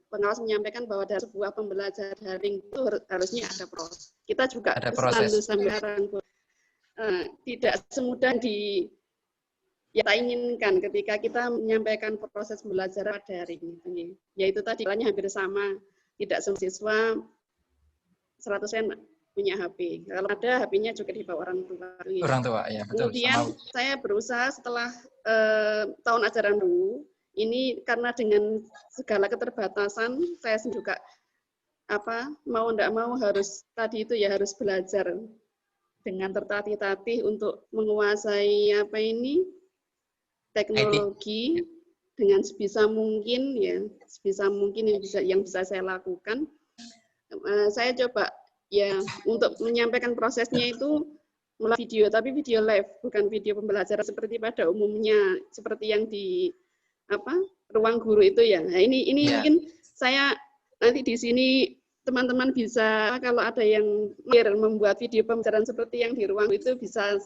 Speaker 7: pengawas menyampaikan bahwa dari sebuah pembelajaran daring itu harusnya ada proses. Kita juga selalu sampai sekarang tidak semudah kita inginkan ketika kita menyampaikan proses belajar daring, yaitu tadi hampir sama, tidak semua siswa 100% punya HP. Kalau ada HP-nya juga dibawa orang tua.
Speaker 1: Orang tua, ya betul.
Speaker 7: Kemudian saya berusaha setelah tahun ajaran dulu, ini karena dengan segala keterbatasan, saya juga mau tidak mau harus harus belajar dengan tertatih-tatih untuk menguasai teknologi dengan sebisa mungkin yang bisa saya lakukan. Saya coba ya untuk menyampaikan prosesnya itu melalui video, tapi video live, bukan video pembelajaran seperti pada umumnya seperti yang di ruang guru itu ya. Nah, ini mungkin saya nanti di sini teman-teman bisa kalau ada yang membuat video pembelajaran seperti yang di ruang itu bisa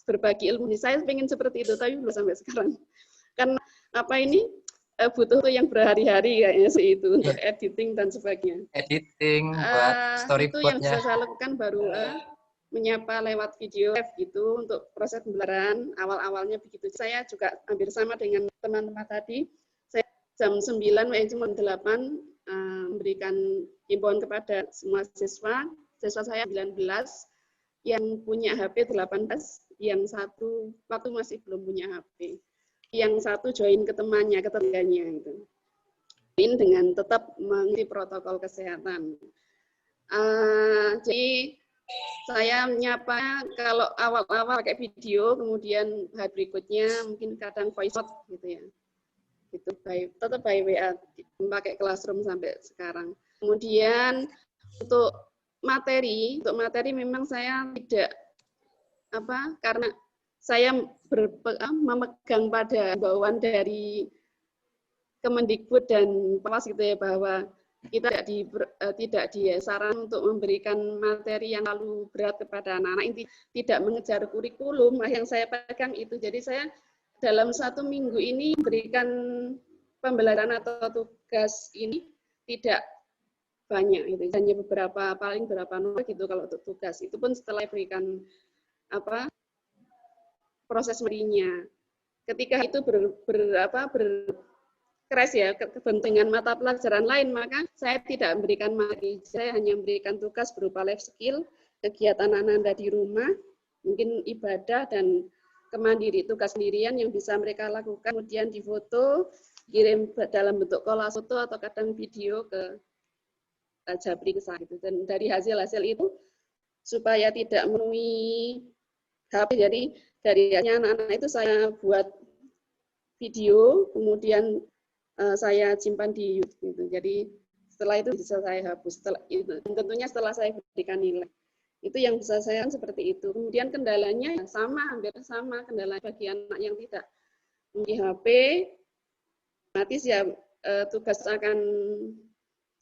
Speaker 7: berbagi ilmu. Saya ingin seperti itu, tapi belum sampai sekarang. Karena butuh yang berhari-hari kayaknya itu untuk editing dan sebagainya.
Speaker 1: Editing, buat storyboardnya.
Speaker 7: Itu yang bisa saya lakukan baru menyapa lewat video live gitu untuk proses pembelajaran awal-awalnya begitu. Saya juga hampir sama dengan teman-teman tadi. Saya jam 9 jam 8 memberikan himbauan kepada semua siswa. Siswa saya 19, yang punya HP 18, yang satu waktu masih belum punya HP, yang satu join ke temannya, ke tetangganya itu. Ini dengan tetap mengikuti protokol kesehatan. Jadi saya menyapa kalau awal-awal pakai video, kemudian hari berikutnya mungkin kadang voice note gitu ya. Itu tetap by WA, pakai Classroom sampai sekarang. Kemudian untuk materi memang saya tidak karena saya memegang pada himbauan dari Kemendikbud dan Pengawas gitu ya, bahwa kita tidak disarankan untuk memberikan materi yang terlalu berat kepada anak-anak, ini tidak mengejar kurikulum. Nah, yang saya pegang itu, jadi saya dalam 1 minggu ini memberikan pembelajaran atau tugas ini tidak banyak, gitu. Hanya paling beberapa nomor gitu kalau untuk tugas. Itu pun setelah berikan proses merinya. Ketika itu keras ya kepentingan mata pelajaran lain, maka saya tidak memberikan materi. Saya hanya memberikan tugas berupa life skill, kegiatan anak-anak di rumah, mungkin ibadah dan kemandiri, tugas sendirian yang bisa mereka lakukan, kemudian difoto, kirim dalam bentuk kolase foto atau kadang video ke Jabri ke saya. Dan dari hasil-hasil itu supaya tidak memenuhi HP, jadi dari anak-anak itu saya buat video, kemudian saya simpan di YouTube. Gitu. Jadi setelah itu bisa saya hapus. Setelah itu, tentunya setelah saya berikan nilai. Itu yang bisa saya seperti itu. Kemudian kendalanya sama, hampir sama kendala bagi anak yang tidak memiliki HP, otomatis ya tugas akan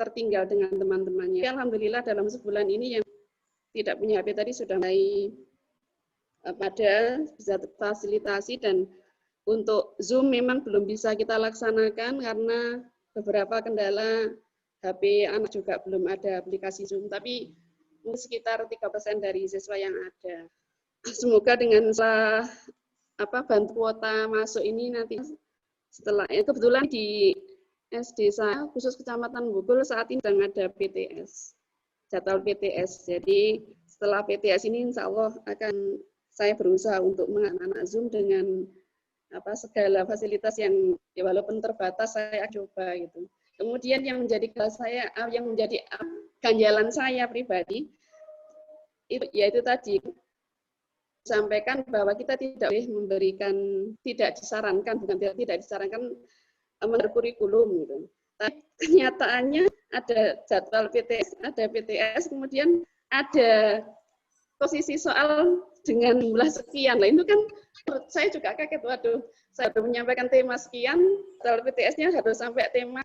Speaker 7: tertinggal dengan teman-temannya. Alhamdulillah dalam sebulan ini yang tidak punya HP tadi sudah mulai pada bisa fasilitasi, dan untuk Zoom memang belum bisa kita laksanakan karena beberapa kendala HP anak juga belum ada aplikasi Zoom, tapi sekitar 3% dari siswa yang ada. Semoga dengan bantu kuota masuk ini nanti setelah kebetulan di SD saya khusus Kecamatan Bogor saat ini sedang ada PTS, jadwal PTS. Jadi setelah PTS ini insya Allah akan saya berusaha untuk anak Zoom dengan segala fasilitas yang ya walaupun terbatas saya coba gitu. Kemudian yang menjadi ganjalan saya pribadi itu yaitu tadi sampaikan bahwa kita tidak boleh memberikan, tidak disarankan kurikulum gitu. Tapi kenyataannya ada jadwal PTS, ada PTS, kemudian ada posisi soal dengan jumlah sekian. Lah itu kan saya juga kaget, waduh, saya baru menyampaikan tema sekian, jadwal PTS-nya harus sampai tema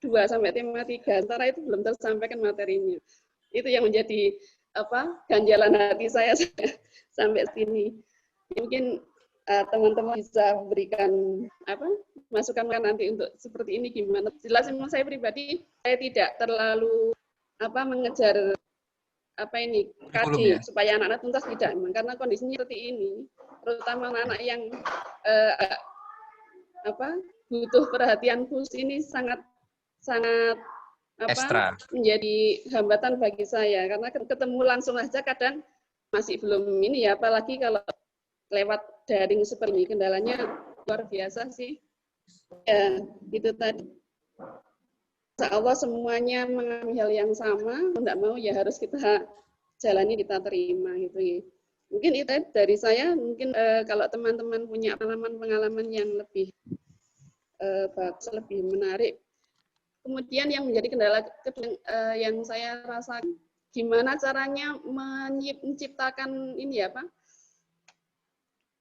Speaker 7: 2 sampai tema 3, sementara itu belum tersampaikan materinya. Itu yang menjadi ganjalan hati saya sampai sini. Mungkin teman-teman bisa berikan masukan nanti untuk seperti ini gimana. Jelas memang saya pribadi saya tidak terlalu mengejar KD supaya anak-anak tuntas, tidak, memang karena kondisinya seperti ini, terutama anak-anak yang butuh perhatian khusus ini sangat
Speaker 1: ekstra
Speaker 7: menjadi hambatan bagi saya, karena ketemu langsung aja kadang masih belum ini ya, apalagi kalau lewat daring seperti ini kendalanya luar biasa sih. Ya, itu tadi. Insya Allah semuanya mengalami hal yang sama, tidak mau ya harus kita jalani, kita terima gitu ya. Mungkin itu dari saya, mungkin kalau teman-teman punya pengalaman yang lebih bagus, lebih menarik. Kemudian yang menjadi kendala yang saya rasakan, gimana caranya menciptakan ini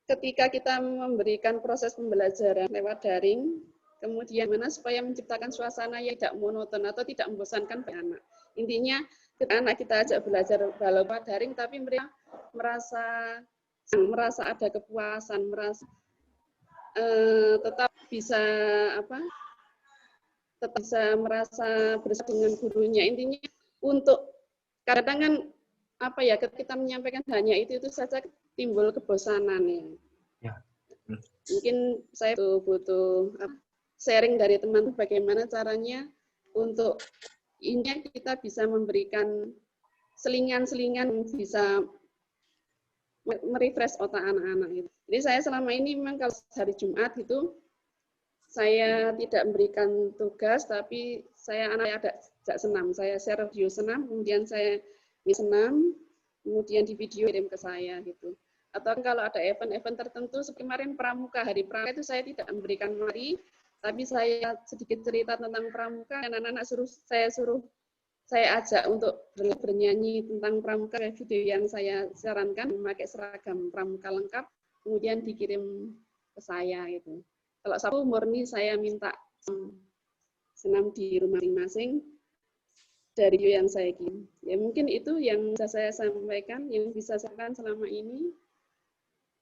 Speaker 7: ketika kita memberikan proses pembelajaran lewat daring, kemudian mana supaya menciptakan suasana yang tidak monoton atau tidak membosankan bagi anak. Intinya anak kita ajak belajar walaupun daring, tapi mereka merasa ada kepuasan, merasa tetap bisa merasa bersama dengan gurunya. Intinya untuk kadang kan ketika kita menyampaikan hanya itu saja timbul kebosanan ya. Mungkin saya butuh sharing dari teman bagaimana caranya untuk ini kita bisa memberikan selingan-selingan bisa merefresh otak anak-anak itu. Jadi saya selama ini memang kalau hari Jumat itu saya tidak memberikan tugas, tapi anak ada senam. Saya share video senam, kemudian saya senam, kemudian di video kirim ke saya gitu. Atau kalau ada event-event tertentu, seperti kemarin pramuka, hari pramuka itu saya tidak memberikan materi, tapi saya sedikit cerita tentang pramuka, dan anak-anak saya ajak untuk bernyanyi tentang pramuka. Video yang saya sarankan memakai seragam pramuka lengkap, kemudian dikirim ke saya gitu. Kalau Sabtu murni saya minta senam di rumah masing-masing dari video yang saya kirim. Ya mungkin itu yang bisa saya sampaikan, yang bisa saya sampaikan selama ini,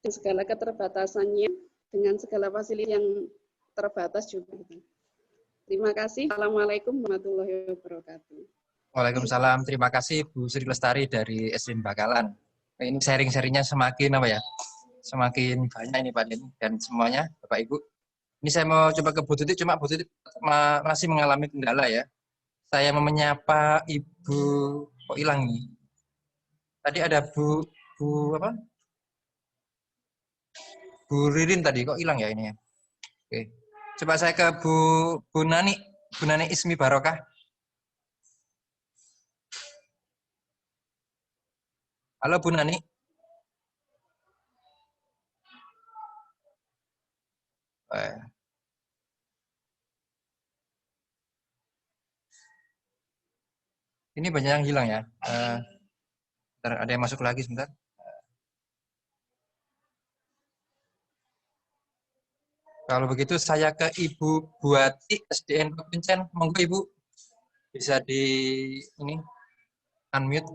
Speaker 7: dengan segala keterbatasannya, dengan segala fasilitas yang terbatas juga. Terima kasih. Assalamualaikum warahmatullahi wabarakatuh.
Speaker 1: Waalaikumsalam. Terima kasih Bu Sri Lestari dari SD Bakalan. Ini sharing-sharingnya semakin semakin banyak ini Pak Denny dan semuanya Bapak Ibu. Ini saya mau coba ke Bu Tuti, cuma Bu Tuti masih mengalami kendala ya. Saya mau menyapa Ibu, kok hilang nih? Tadi ada Bu Ririn tadi, kok hilang ya ini ya? Oke. Coba saya ke Bu Nani Ismi Barokah. Halo Bu Nani. Ini banyak yang hilang ya. Bentar, ada yang masuk lagi sebentar. Kalau begitu saya ke Ibu Buati SDN Kuncen. Monggo Ibu bisa di ini unmute.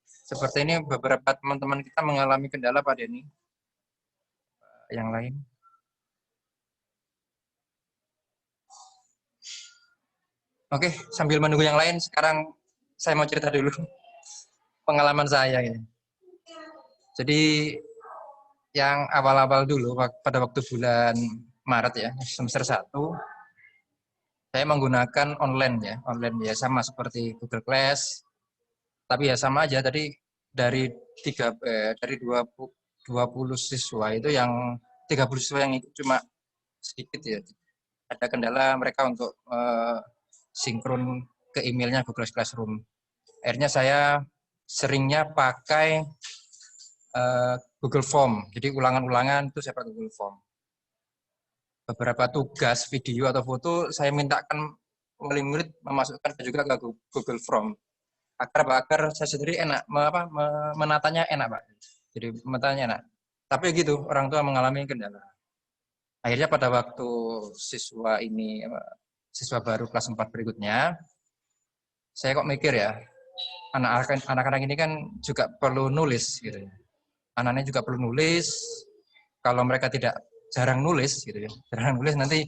Speaker 1: Seperti ini beberapa teman-teman kita mengalami kendala pada ini. Yang lain. Oke, sambil menunggu yang lain, sekarang saya mau cerita dulu pengalaman saya ini. Jadi yang awal-awal dulu pada waktu bulan Maret ya, semester 1, saya menggunakan online ya sama seperti Google Class. Tapi ya sama aja tadi dari 20 siswa itu yang 30 siswa yang ikut cuma sedikit ya. Ada kendala mereka untuk sinkron ke emailnya Google Classroom. Akhirnya saya seringnya pakai Google Form. Jadi ulangan-ulangan itu saya pakai Google Form. Beberapa tugas video atau foto saya mintakan wali murid memasukkan juga ke Google Form. Agar saya sendiri enak menatanya enak, Pak. Jadi menatanya enak. Tapi gitu, orang tua mengalami kendala. Akhirnya pada waktu siswa baru kelas 4 berikutnya, saya kok mikir ya, anak-anak ini kan juga perlu nulis gitu ya. Anak-anak juga perlu nulis. Kalau mereka jarang nulis gitu ya. Jarang nulis nanti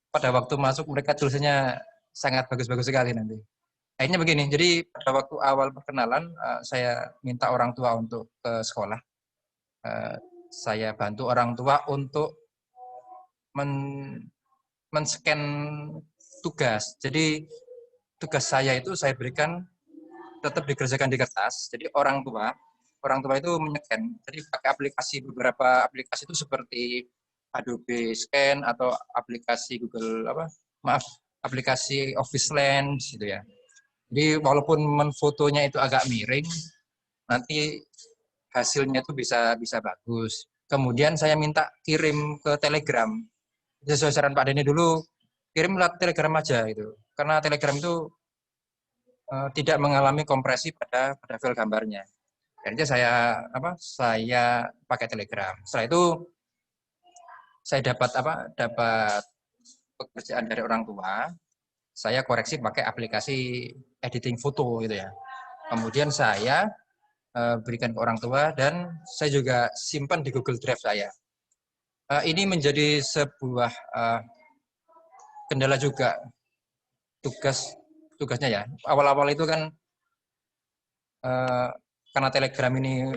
Speaker 1: pada waktu masuk mereka tulisannya sangat bagus-bagus sekali nanti. Akhirnya begini, jadi pada waktu awal perkenalan saya minta orang tua untuk ke sekolah. Saya bantu orang tua untuk men-scan tugas. Jadi tugas saya itu saya berikan tetap dikerjakan di kertas. Jadi orang tua itu men-scan. Jadi pakai beberapa aplikasi itu seperti Adobe Scan atau aplikasi aplikasi Office Lens gitu ya. Jadi walaupun fotonya itu agak miring, nanti hasilnya itu bisa bagus. Kemudian saya minta kirim ke Telegram. Sesuai saran Pak Denny dulu, kirim lewat Telegram aja gitu. Karena Telegram itu tidak mengalami kompresi pada file gambarnya. Jadi saya pakai Telegram. Setelah itu saya dapat pekerjaan dari orang tua. Saya koreksi pakai aplikasi editing foto gitu ya. Kemudian saya berikan ke orang tua dan saya juga simpan di Google Drive saya. Ini menjadi sebuah kendala juga tugasnya ya. Awal-awal itu kan karena Telegram ini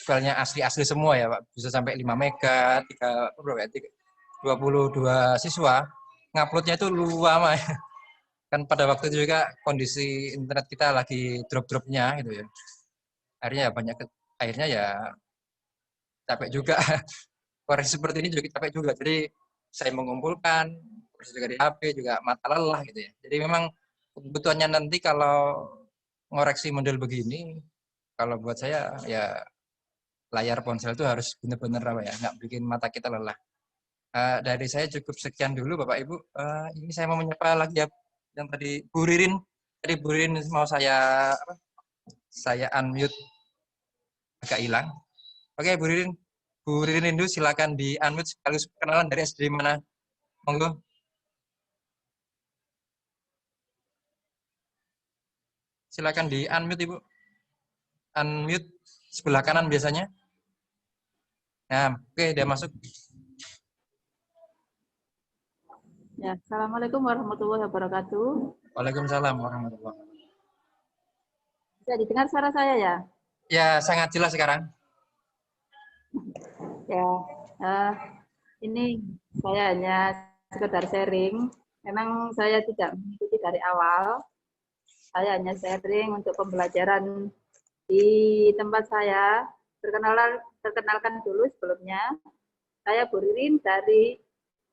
Speaker 1: filenya asli-asli semua ya Pak, bisa sampai 5 mega, 22 siswa, nguploadnya itu lama ya. Kan pada waktu itu juga kondisi internet kita lagi drop-dropnya gitu ya. Akhirnya ya capek juga. Koreksi seperti ini juga capek juga. Jadi saya mengumpulkan, koreksi juga di HP juga mata lelah gitu ya. Jadi memang kebutuhannya nanti kalau ngoreksi model begini, kalau buat saya ya layar ponsel itu harus benar-benar nggak bikin mata kita lelah. Dari saya cukup sekian dulu Bapak Ibu. Ini saya mau menyapa lagi ya yang tadi Bu Ririn. Tadi Bu Ririn mau saya unmute agak hilang. Oke Bu Ririn. Bu Ririn Indu silakan di unmute sekaligus perkenalan dari SD mana. Monggo. Silakan di unmute Ibu. Unmute sebelah kanan biasanya. Nah, oke, dia masuk.
Speaker 8: Ya, Assalamualaikum warahmatullahi wabarakatuh.
Speaker 1: Waalaikumsalam warahmatullahi wabarakatuh.
Speaker 8: Bisa didengar suara saya ya?
Speaker 1: Ya, sangat jelas sekarang.
Speaker 8: Ya, ini saya hanya sekedar sharing. Memang saya tidak mengikuti dari awal. Saya hanya sharing untuk pembelajaran di tempat saya. Perkenalkan dulu sebelumnya. Saya Bu Ririn dari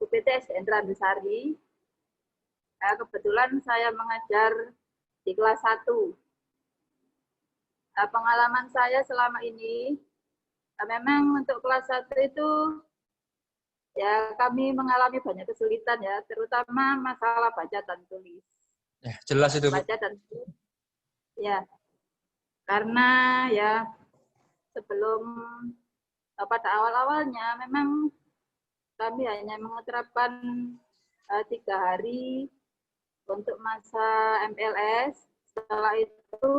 Speaker 8: UPT SDN Randusari. Kebetulan saya mengajar di kelas 1. Pengalaman saya selama ini, memang untuk kelas 1 itu ya kami mengalami banyak kesulitan ya, terutama masalah baca dan tulis.
Speaker 1: Ya, jelas itu, Bu.
Speaker 8: Baca dan ya, karena ya sebelum pada awal-awalnya memang kami hanya menerapkan 3 hari untuk masa MPLS. Setelah itu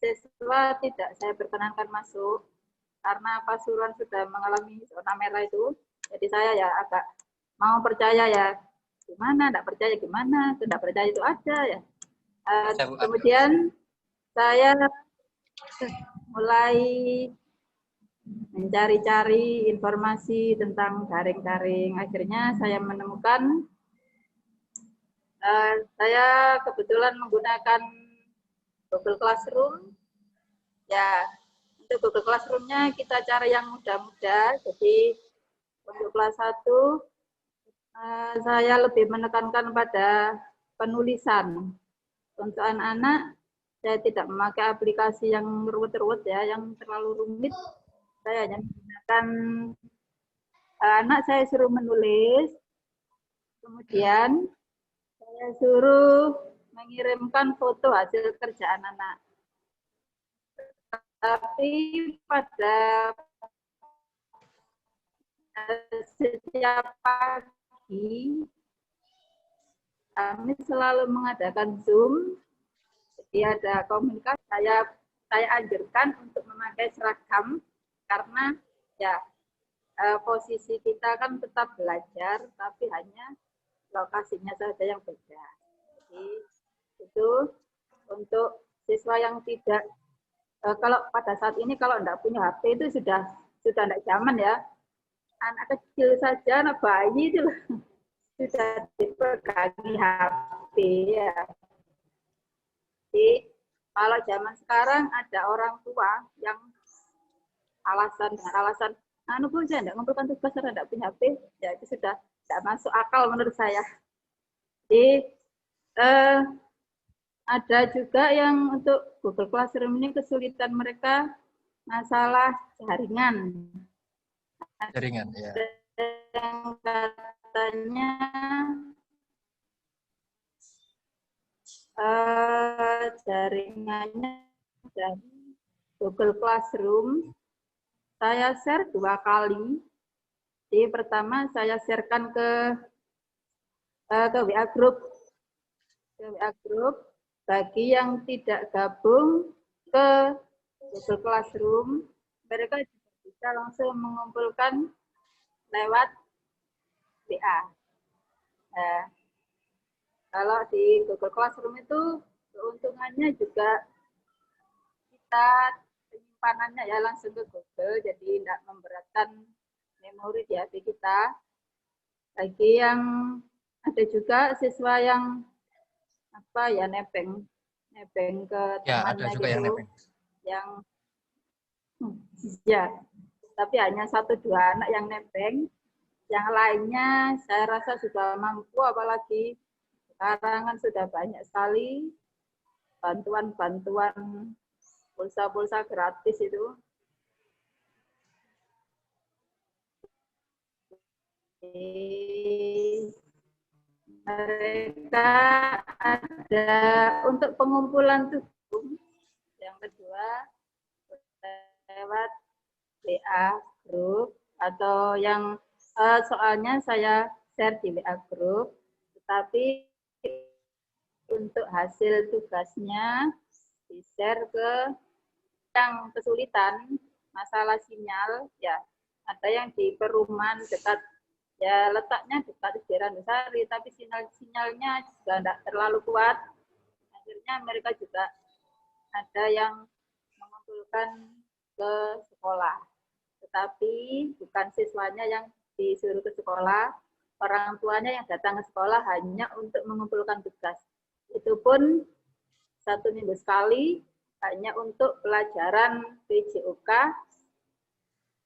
Speaker 8: siswa tidak saya perkenankan masuk karena Pasuruan sudah mengalami zona merah itu. Jadi saya ya agak mau percaya ya gimana, tidak percaya gimana, tidak percaya itu ada ya. Kemudian saya mulai mencari-cari informasi tentang daring-daring. Akhirnya saya menemukan, saya kebetulan menggunakan Google Classroom. Ya, untuk Google Classroom-nya kita cari yang mudah-mudah. Jadi untuk kelas 1, saya lebih menekankan pada penulisan. Untuk anak-anak, saya tidak memakai aplikasi yang ruwet-ruwet ya, yang terlalu rumit. Saya hanya menggunakan, anak saya suruh menulis, kemudian saya suruh mengirimkan foto hasil kerjaan anak. Tapi pada setiap pagi kami selalu mengadakan Zoom, jadi ada komunikasi. Saya anjurkan untuk memakai seragam karena ya posisi kita kan tetap belajar, tapi hanya lokasinya saja yang beda. Jadi itu untuk siswa yang tidak, kalau pada saat ini kalau tidak punya HP itu sudah tidak zaman ya. Anak kecil saja, anak bayi itu sudah dipegangi HP ya. Jadi kalau zaman sekarang ada orang tua yang alasan, anu Bu, saya tidak mengumpulkan tugas karena tidak punya HP, ya itu sudah tidak masuk akal menurut saya. Jadi ada juga yang untuk Google Classroom ini kesulitan mereka masalah jaringan.
Speaker 1: Jaringan, ya.
Speaker 8: Yang katanya jaringannya dari Google Classroom saya share 2 kali. Jadi pertama saya sharekan ke WA group. Ke WA group bagi yang tidak gabung ke Google Classroom, mereka juga bisa langsung mengumpulkan lewat WA. Nah, kalau di Google Classroom itu keuntungannya juga kita penyimpanannya ya langsung ke Google, jadi tidak memberatkan memori di HP kita. Bagi yang ada juga siswa yang apa ya nebeng ke
Speaker 1: Ya,
Speaker 8: temannya
Speaker 1: ada juga
Speaker 8: gitu,
Speaker 1: yang nebeng.
Speaker 8: yang ya, tapi hanya 1-2 anak yang nebeng, yang lainnya saya rasa sudah mampu, apalagi sekarang kan sudah banyak sekali bantuan-bantuan pulsa-pulsa gratis itu. Mereka ada untuk pengumpulan tugas. Yang kedua lewat WA group atau yang soalnya saya share di WA group, tetapi untuk hasil tugasnya di-share ke yang kesulitan masalah sinyal ya, ada yang di perumahan dekat ya, letaknya dekat Sari, tapi sinyalnya juga tidak terlalu kuat. Akhirnya mereka juga ada yang mengumpulkan ke sekolah, tetapi bukan siswanya yang disuruh ke sekolah, orang tuanya yang datang ke sekolah hanya untuk mengumpulkan tugas. Itu pun 1 minggu sekali, hanya untuk pelajaran PJOK,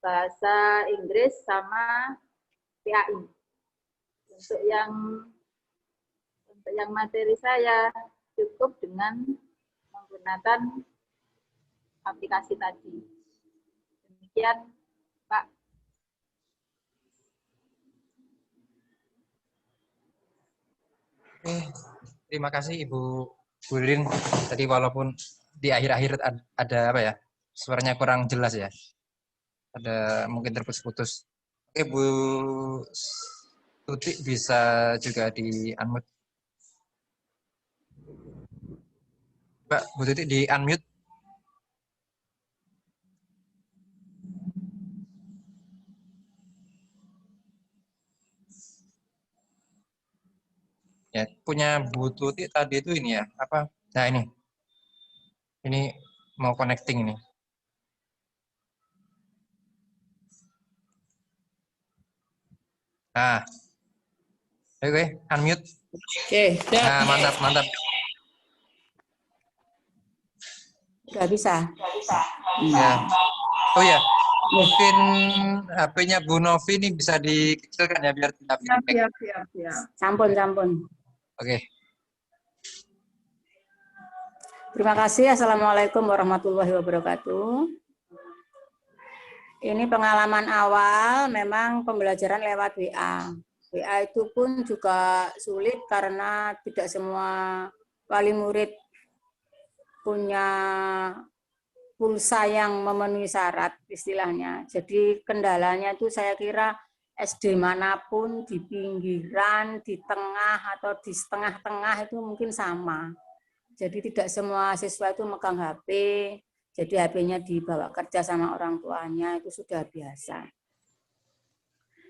Speaker 8: bahasa Inggris sama PAI. Untuk yang materi saya cukup dengan menggunakan aplikasi tadi. Demikian, Pak.
Speaker 1: Terima kasih Ibu Burin. Tadi walaupun di akhir-akhir ada apa ya, suaranya kurang jelas ya. Ada mungkin terputus-putus. Oke, Bu Tuti bisa juga di unmute. Mbak, Bu Tuti di unmute. Ya, punya Bu Tuti tadi itu ini ya, apa? Nah, ini mau connecting ini. Nah, oke, unmute.
Speaker 9: Oke,
Speaker 1: Nah, mantap, mantap.
Speaker 9: udah bisa.
Speaker 1: Ya. Oh ya, mungkin HP-nya Bu Novi ini bisa dikecilkan ya biar tidak feedback.
Speaker 2: Siap.
Speaker 9: Sampun.
Speaker 1: Oke.
Speaker 9: Terima kasih. Assalamualaikum warahmatullahi wabarakatuh. Ini pengalaman awal, memang pembelajaran lewat WA. WA itu pun juga sulit karena tidak semua wali murid punya pulsa yang memenuhi syarat istilahnya. Jadi kendalanya itu saya kira SD manapun, di pinggiran, di tengah, atau di setengah-tengah itu mungkin sama. Jadi tidak semua siswa itu megang HP, jadi HP-nya dibawa kerja sama orang tuanya, itu sudah biasa.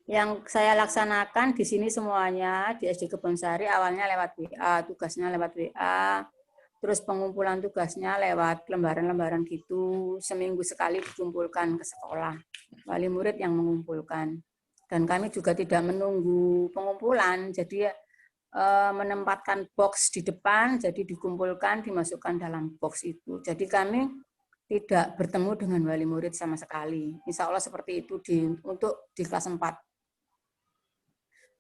Speaker 9: Yang saya laksanakan di sini semuanya, di SD Kebonsari awalnya lewat WA, tugasnya lewat WA, terus pengumpulan tugasnya lewat lembaran-lembaran gitu, seminggu sekali dikumpulkan ke sekolah, wali murid yang mengumpulkan. Dan kami juga tidak menunggu pengumpulan, jadi menempatkan box di depan, jadi dikumpulkan, dimasukkan dalam box itu. Jadi kami tidak bertemu dengan wali murid sama sekali. Insya Allah seperti itu untuk di kelas 4.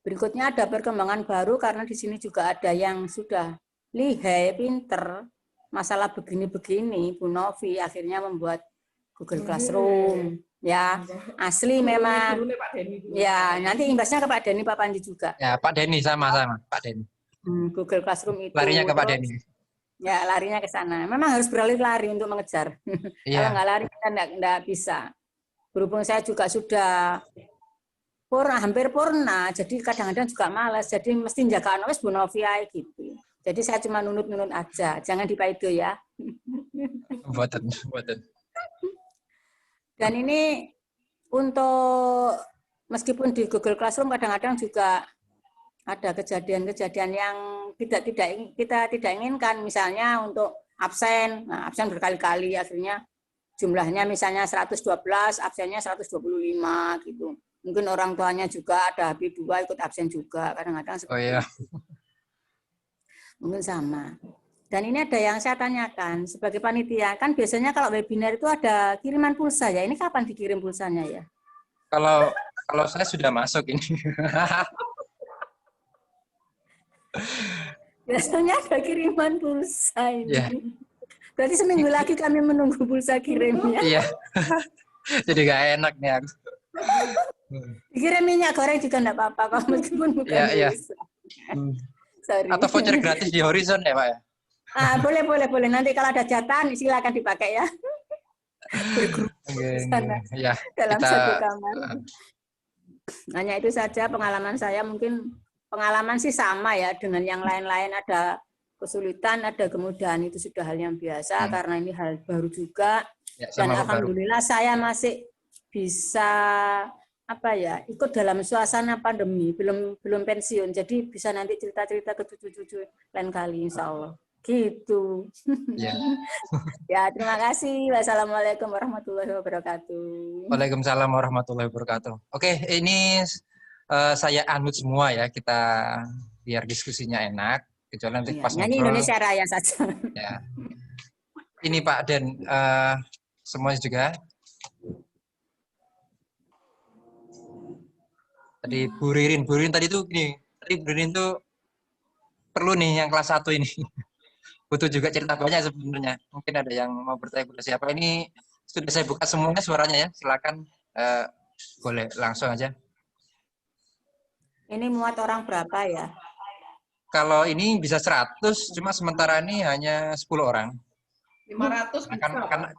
Speaker 9: Berikutnya ada perkembangan baru karena di sini juga ada yang sudah lihai, pinter, masalah begini-begini, Bu Novi akhirnya membuat Google Classroom. Ya, asli memang. Ya, nanti imbasnya ke Pak Denny, Pak Panji juga.
Speaker 1: Ya, Pak Denny sama-sama, Pak Denny.
Speaker 9: Google Classroom itu.
Speaker 1: Larinya ke Pak Denny.
Speaker 9: Ya, larinya ke sana. Memang harus berlari-lari untuk mengejar. Kalau nggak lari kita nggak bisa. Berhubung saya juga sudah hampir purna, jadi kadang-kadang juga malas. Jadi mesti jaga anak Bu Novi gitu. Jadi saya cuma nunut-nunut aja. Jangan dipaido ya.
Speaker 1: Buatan.
Speaker 9: Dan ini untuk meskipun di Google Classroom kadang-kadang juga ada kejadian-kejadian yang kita tidak inginkan, misalnya untuk absen. Nah, absen berkali-kali akhirnya jumlahnya misalnya 112, absennya 125 gitu. Mungkin orang tuanya juga ada HP2 ikut absen juga, kadang-kadang seperti
Speaker 1: Oh iya.
Speaker 9: Mungkin sama. Dan ini ada yang saya tanyakan, sebagai panitia, kan biasanya kalau webinar itu ada kiriman pulsa ya, ini kapan dikirim pulsanya ya?
Speaker 1: Kalau saya sudah masuk ini.
Speaker 9: Biasanya ada kiriman pulsa ini.
Speaker 1: Yeah.
Speaker 9: Berarti seminggu lagi kami menunggu pulsa kirimnya.
Speaker 1: Iya. Jadi gak enak nih aku.
Speaker 9: Dikirim minyak goreng juga enggak apa-apa kok, meskipun bukan pulsa. Sorry.
Speaker 1: Atau voucher gratis di Horizon ya, Pak ya?
Speaker 9: Boleh. Nanti kalau ada jatah silakan dipakai ya. Bergrup sana
Speaker 1: ya,
Speaker 9: dalam satu kamar. Hanya itu saja pengalaman saya, mungkin pengalaman sih sama ya dengan yang lain-lain, ada kesulitan, ada kemudahan, itu sudah hal yang biasa karena ini hal baru juga. Ya, dan alhamdulillah baru. Saya masih bisa ikut dalam suasana pandemi, belum pensiun, jadi bisa nanti cerita-cerita ke cucu-cucu lain kali insya Allah. Gitu.
Speaker 1: Ya.
Speaker 9: Ya, terima kasih. Wassalamualaikum warahmatullahi wabarakatuh.
Speaker 1: Waalaikumsalam warahmatullahi wabarakatuh. Oke, ini saya anut semua ya, kita biar diskusinya enak. Kecuali nanti pas
Speaker 9: nyanyi
Speaker 1: ngobrol.
Speaker 9: Indonesia Raya saja.
Speaker 1: Ya. Ini Pak Den, semuanya juga. Tadi Bu Ririn tadi tuh gini. Tadi Bu Ririn tuh perlu nih yang kelas 1 ini. Butuh juga cerita banyak sebenarnya. Mungkin ada yang mau bertanya kepada siapa. Ini sudah saya buka semuanya suaranya ya. Silakan boleh langsung aja.
Speaker 9: Ini muat orang berapa ya?
Speaker 1: Kalau ini bisa 100, cuma sementara ini hanya 10 orang.
Speaker 2: 500 bisa,
Speaker 1: Karena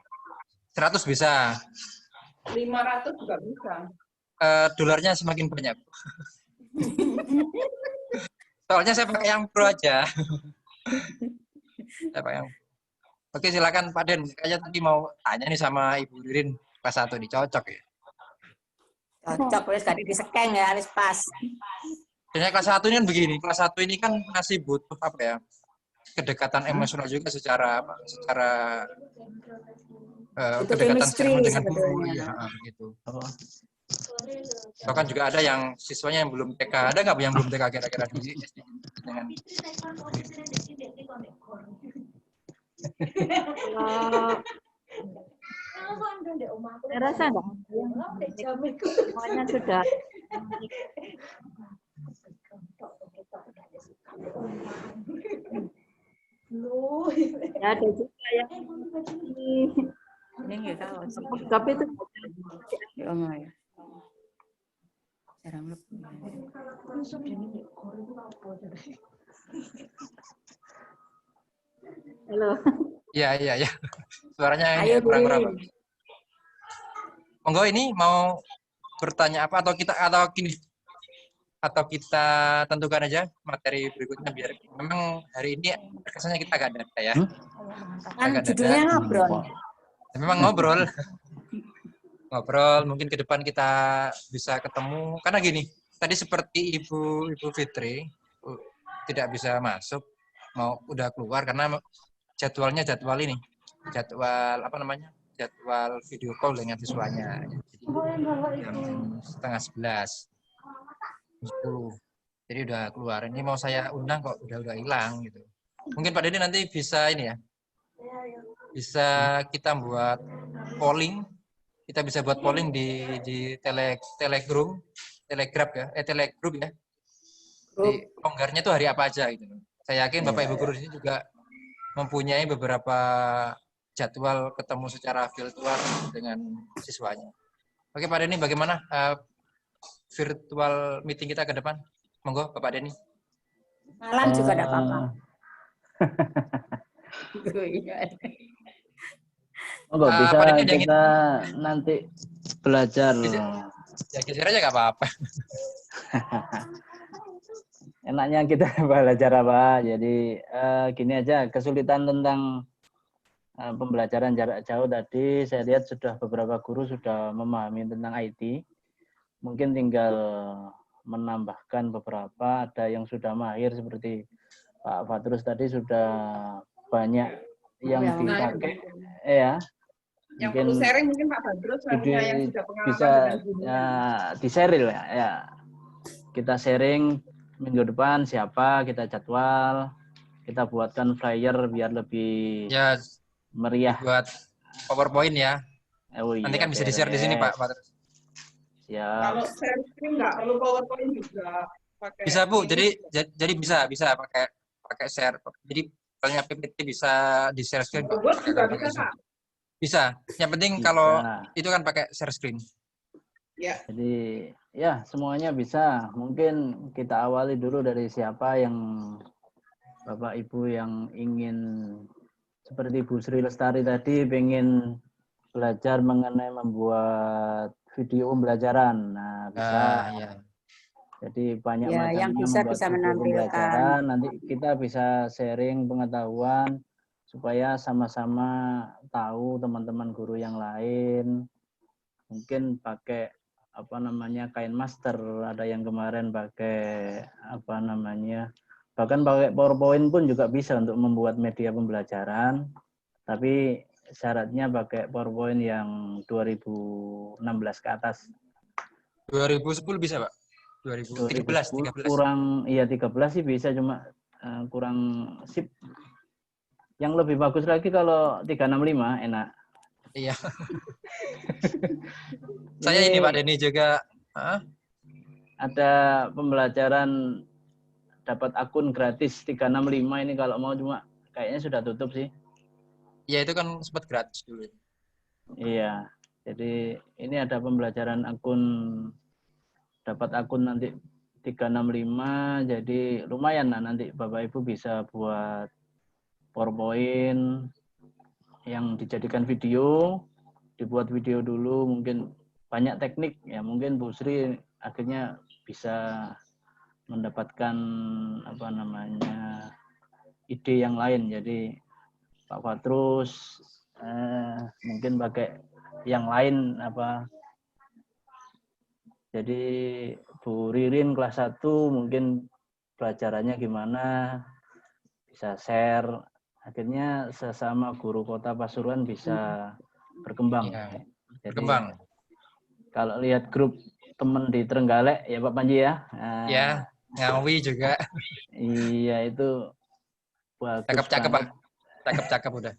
Speaker 1: 100 bisa.
Speaker 2: 500 juga bisa.
Speaker 1: Dolarnya semakin banyak. Soalnya saya pakai yang pro aja. Saya pakai yang. Oke, silakan Pak Den. Kayaknya tadi mau tanya nih sama Ibu Ririn kelas 1 nih, cocok ya?
Speaker 9: Cocok, wis tadi disekeng ya, wis pas.
Speaker 1: Biasanya kelas 1 ini kan begini, kelas 1 ini kan masih butuh apa ya? Kedekatan emosional juga secara kedekatan secara dengan guru, ya begitu. Bahkan juga ada yang siswanya yang belum TK, ada nggak yang belum TK kira-kira di SD dengan
Speaker 8: Saya rasa enggak. Semuanya sudah. Ya, ada juga yang
Speaker 9: Ini nggak tahu sih.
Speaker 8: tapi itu
Speaker 9: Ya, ya. Jarang lebih.
Speaker 8: halo.
Speaker 1: Iya. Suaranya ini
Speaker 9: Ayo,
Speaker 1: kurang-kurang.
Speaker 9: Birin.
Speaker 1: Monggo ini mau bertanya apa atau kita tentukan aja materi berikutnya biar memang hari ini kesannya kita agak dada ya.
Speaker 9: Kan judulnya ngobrol.
Speaker 1: Ya, memang ngobrol. Ngobrol, mungkin ke depan kita bisa ketemu. Karena gini, tadi seperti Ibu Fitri tidak bisa masuk, udah keluar karena jadwal ini. Jadwal apa namanya? Jadwal video call dengan siswanya. Jadi jam 10:30. 10. Jadi udah keluar. Ini mau saya undang kok udah hilang gitu. Mungkin Pak Deni nanti bisa ini ya. Bisa kita buat polling. Kita bisa buat polling di Telegram ya. Telegroup ya. Di longgarnya itu hari apa aja gitu. Saya yakin Bapak Ibu guru di sini juga mempunyai beberapa jadwal ketemu secara virtual dengan siswanya. Oke Pak Deni, bagaimana virtual meeting kita ke depan? Monggo Bapak Deni.
Speaker 9: Malam juga tidak apa-apa.
Speaker 6: Oh, bisa kita nanti belajar.
Speaker 1: Ya geser aja nggak apa-apa.
Speaker 6: Enaknya kita belajar apa? Jadi gini aja, kesulitan tentang pembelajaran jarak jauh tadi saya lihat sudah beberapa guru sudah memahami tentang IT. Mungkin tinggal menambahkan beberapa, ada yang sudah mahir seperti Pak Fatrus tadi sudah banyak yang dipakai ya.
Speaker 2: Yang perlu sharing mungkin Pak Badrus yang sudah pengalaman
Speaker 6: bisa di-share ya. Kita sharing minggu depan siapa, kita jadwal, kita buatkan flyer biar lebih meriah.
Speaker 1: Buat PowerPoint ya.
Speaker 6: Oh, iya,
Speaker 1: nanti kan bisa di-share di sini Pak Fatrus.
Speaker 6: Ya.
Speaker 2: Kalau share screen nggak perlu PowerPoint juga.
Speaker 1: Bisa Bu, jadi bisa pakai share. Jadi kalau PPT bisa di-share screen.
Speaker 2: Juga bisa Pak.
Speaker 1: Bisa. Yang penting kalau itu kan pakai share screen.
Speaker 2: Ya.
Speaker 6: Jadi ya semuanya bisa. Mungkin kita awali dulu dari siapa yang Bapak Ibu yang ingin seperti Bu Sri Lestari tadi pengen belajar mengenai membuat video pembelajaran. Nah, bisa.
Speaker 1: Ya.
Speaker 6: Jadi banyak
Speaker 9: ya,
Speaker 6: macamnya
Speaker 9: yang bisa
Speaker 6: menampilkan. Nanti kita bisa sharing pengetahuan supaya sama-sama tahu teman-teman guru yang lain. Mungkin pakai kain master, ada yang kemarin pakai bahkan pakai PowerPoint pun juga bisa untuk membuat media pembelajaran. Tapi syaratnya pakai PowerPoint yang 2016 ke atas.
Speaker 1: 2010 bisa, Pak? 2013.
Speaker 6: Kurang, iya 13 sih bisa, cuma kurang sip. Yang lebih bagus lagi kalau 365 enak.
Speaker 1: Iya. Saya ini Pak Deni juga.
Speaker 6: Ada pembelajaran dapat akun gratis 365 ini kalau mau, cuma kayaknya sudah tutup sih.
Speaker 1: Ya itu kan sempat gratis dulu.
Speaker 6: Iya, jadi ini ada pembelajaran dapat akun nanti 365, jadi lumayan lah nanti Bapak Ibu bisa buat PowerPoint yang dijadikan video, dibuat video dulu, mungkin banyak teknik ya, mungkin Bu Sri akhirnya bisa mendapatkan apa namanya ide yang lain. Jadi Pak Fatrus mungkin pakai yang lain apa. Jadi Bu Ririn kelas 1 mungkin pelajarannya gimana, bisa share. Akhirnya sesama guru Kota Pasuruan bisa berkembang.
Speaker 1: Ya,
Speaker 6: jadi,
Speaker 1: berkembang.
Speaker 6: Kalau lihat grup teman di Trenggalek ya Pak Panji ya.
Speaker 1: Ya, Ngawi juga.
Speaker 6: Iya itu bagus.
Speaker 1: Cakep-cakep Pak. Cakep-cakep udah.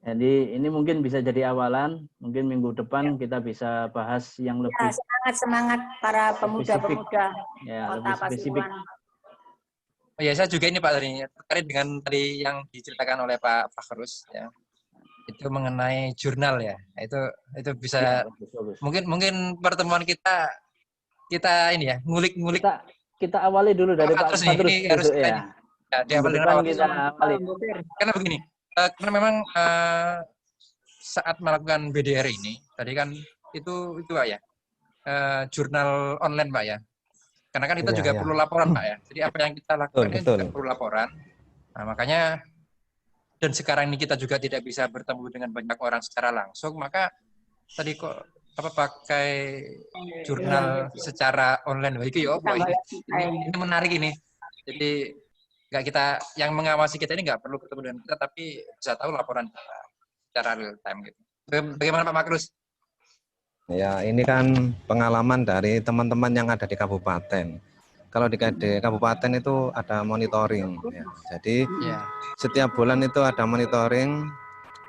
Speaker 6: Jadi ini mungkin bisa jadi awalan, mungkin minggu depan kita bisa bahas yang lebih
Speaker 9: semangat para pemuda-pemuda
Speaker 6: ya,
Speaker 9: Kota Pasuruan.
Speaker 1: Oh ya, saya juga ini Pak terkait dengan tadi yang diceritakan oleh Pak Fakhrus ya. Itu mengenai jurnal ya. Itu bisa
Speaker 6: bagus.
Speaker 1: Mungkin pertemuan kita ini ya, ngulik-ngulik.
Speaker 6: Kita awali dulu dari Pak Fatrus
Speaker 1: ini harus
Speaker 6: ya.
Speaker 1: Diawali dari awal.
Speaker 6: Kita awali.
Speaker 1: Karena begini, karena memang saat melakukan BDR ini tadi kan itu Pak ya. Jurnal online Pak ya. Karena kan kita juga perlu laporan Pak ya. Jadi apa yang kita lakukan ini juga perlu laporan. Nah, makanya dan sekarang ini kita juga tidak bisa bertemu dengan banyak orang secara langsung, maka tadi kok pakai jurnal secara online itu ya ini menarik ini. Jadi nggak kita yang mengawasi kita ini nggak perlu ketemu dengan kita, tapi bisa tahu laporan kita secara real time gitu. Bagaimana Pak Makrus?
Speaker 4: Ya, ini kan pengalaman dari teman-teman yang ada di kabupaten. Kalau di kabupaten itu ada monitoring. Ya. Jadi setiap bulan itu ada monitoring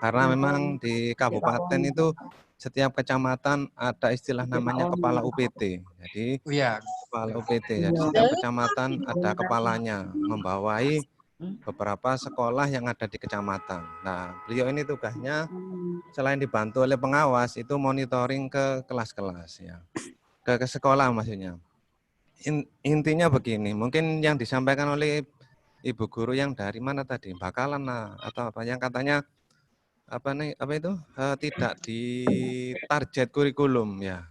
Speaker 4: karena memang di kabupaten itu setiap kecamatan ada istilah namanya kepala UPT. Jadi kepala UPT. Jadi setiap kecamatan ada kepalanya membawahi beberapa sekolah yang ada di kecamatan. Nah, beliau ini tugasnya selain dibantu oleh pengawas itu monitoring ke kelas-kelas ya. Ke sekolah maksudnya. Intinya begini, mungkin yang disampaikan oleh Ibu guru yang dari mana tadi, Bakalan atau apa yang katanya tidak ditarget kurikulum ya.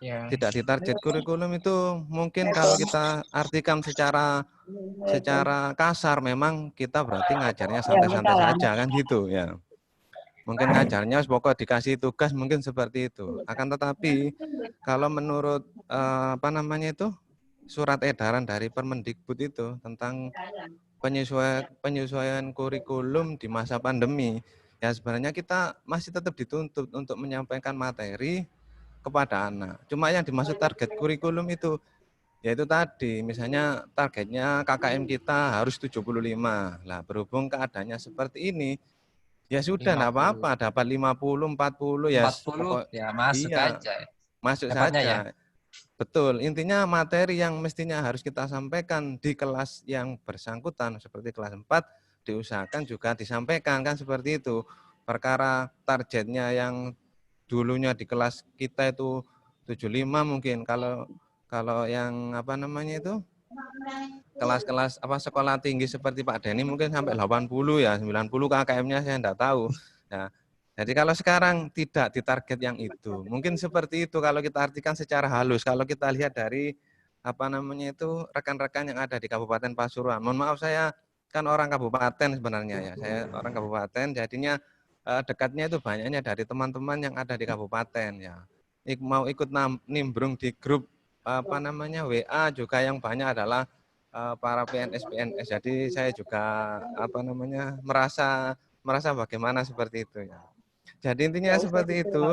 Speaker 4: Tidak ditarget kurikulum itu mungkin kalau kita artikan secara kasar memang kita berarti ngajarnya santai-santai saja kan gitu ya. Mungkin ngajarnya pokok dikasih tugas mungkin seperti itu. Akan tetapi kalau menurut surat edaran dari Permendikbud itu tentang penyesuaian kurikulum di masa pandemi, ya sebenarnya kita masih tetap dituntut untuk menyampaikan materi kepada anak. Cuma yang dimaksud target kurikulum itu, yaitu tadi, misalnya targetnya KKM kita harus 75. Lah berhubung keadaannya seperti ini, ya sudah enggak apa-apa, dapat 50, 40 ya.
Speaker 1: 40 ya masuk aja.
Speaker 4: Masuk saja. Ya. Betul, intinya materi yang mestinya harus kita sampaikan di kelas yang bersangkutan seperti kelas 4 diusahakan juga disampaikan kan seperti itu. Perkara targetnya yang dulunya di kelas kita itu 75 mungkin kalau yang kelas-kelas sekolah tinggi seperti Pak Denny mungkin sampai 80 ya, 90 KKM-nya saya enggak tahu. Ya. Jadi kalau sekarang tidak ditarget yang itu, mungkin seperti itu kalau kita artikan secara halus. Kalau kita lihat dari rekan-rekan yang ada di Kabupaten Pasuruan. Mohon maaf saya kan orang kabupaten sebenarnya ya. Saya orang kabupaten, jadinya dekatnya itu banyaknya dari teman-teman yang ada di kabupaten ya. Mau ikut nimbrung di grup WA juga yang banyak adalah para PNS. Jadi saya juga merasa bagaimana seperti itu ya. Jadi intinya seperti itu.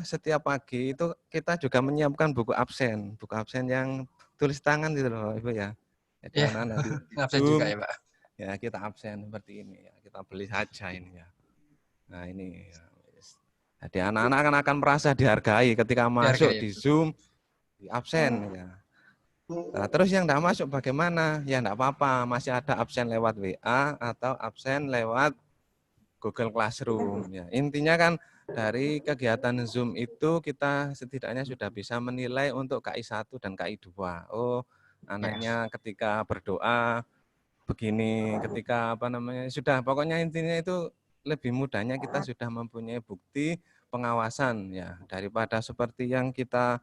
Speaker 4: Setiap pagi itu kita juga menyiapkan buku absen yang tulis tangan gitu loh Ibu ya. Jadi anak-anak
Speaker 1: absen juga ya Pak.
Speaker 4: Ya kita absen seperti ini ya, kita beli saja ini ya. Nah ini ya. Jadi anak-anak akan merasa dihargai ketika masuk di Zoom, di absen ya. Nah, terus yang tidak masuk bagaimana? Ya tidak apa-apa, masih ada absen lewat WA atau absen lewat Google Classroom. Ya, intinya kan dari kegiatan Zoom itu kita setidaknya sudah bisa menilai untuk KI 1 dan KI 2. Oh, anaknya ketika berdoa begini, ketika sudah pokoknya intinya itu lebih mudahnya kita sudah mempunyai bukti pengawasan ya daripada seperti yang kita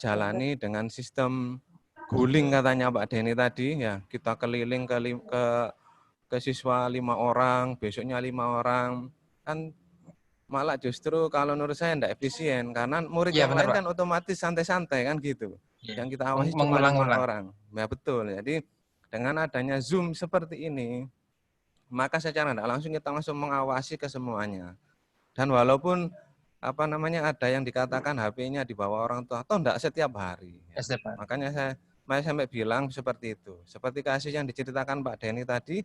Speaker 4: jalani dengan sistem guling katanya Pak Denny tadi ya, kita keliling ke siswa 5 orang, besoknya 5 orang, kan malah justru kalau menurut saya tidak efisien karena murid yang lain kan otomatis santai-santai kan gitu. Yang kita awasi cuma 5 orang. Ya betul. Jadi dengan adanya Zoom seperti ini, maka secara tidak langsung kita langsung mengawasi ke semuanya. Dan walaupun ada yang dikatakan HP-nya dibawa orang tua, atau enggak setiap hari. Ya. Makanya saya sampai bilang seperti itu. Seperti kasus yang diceritakan Pak Denny tadi,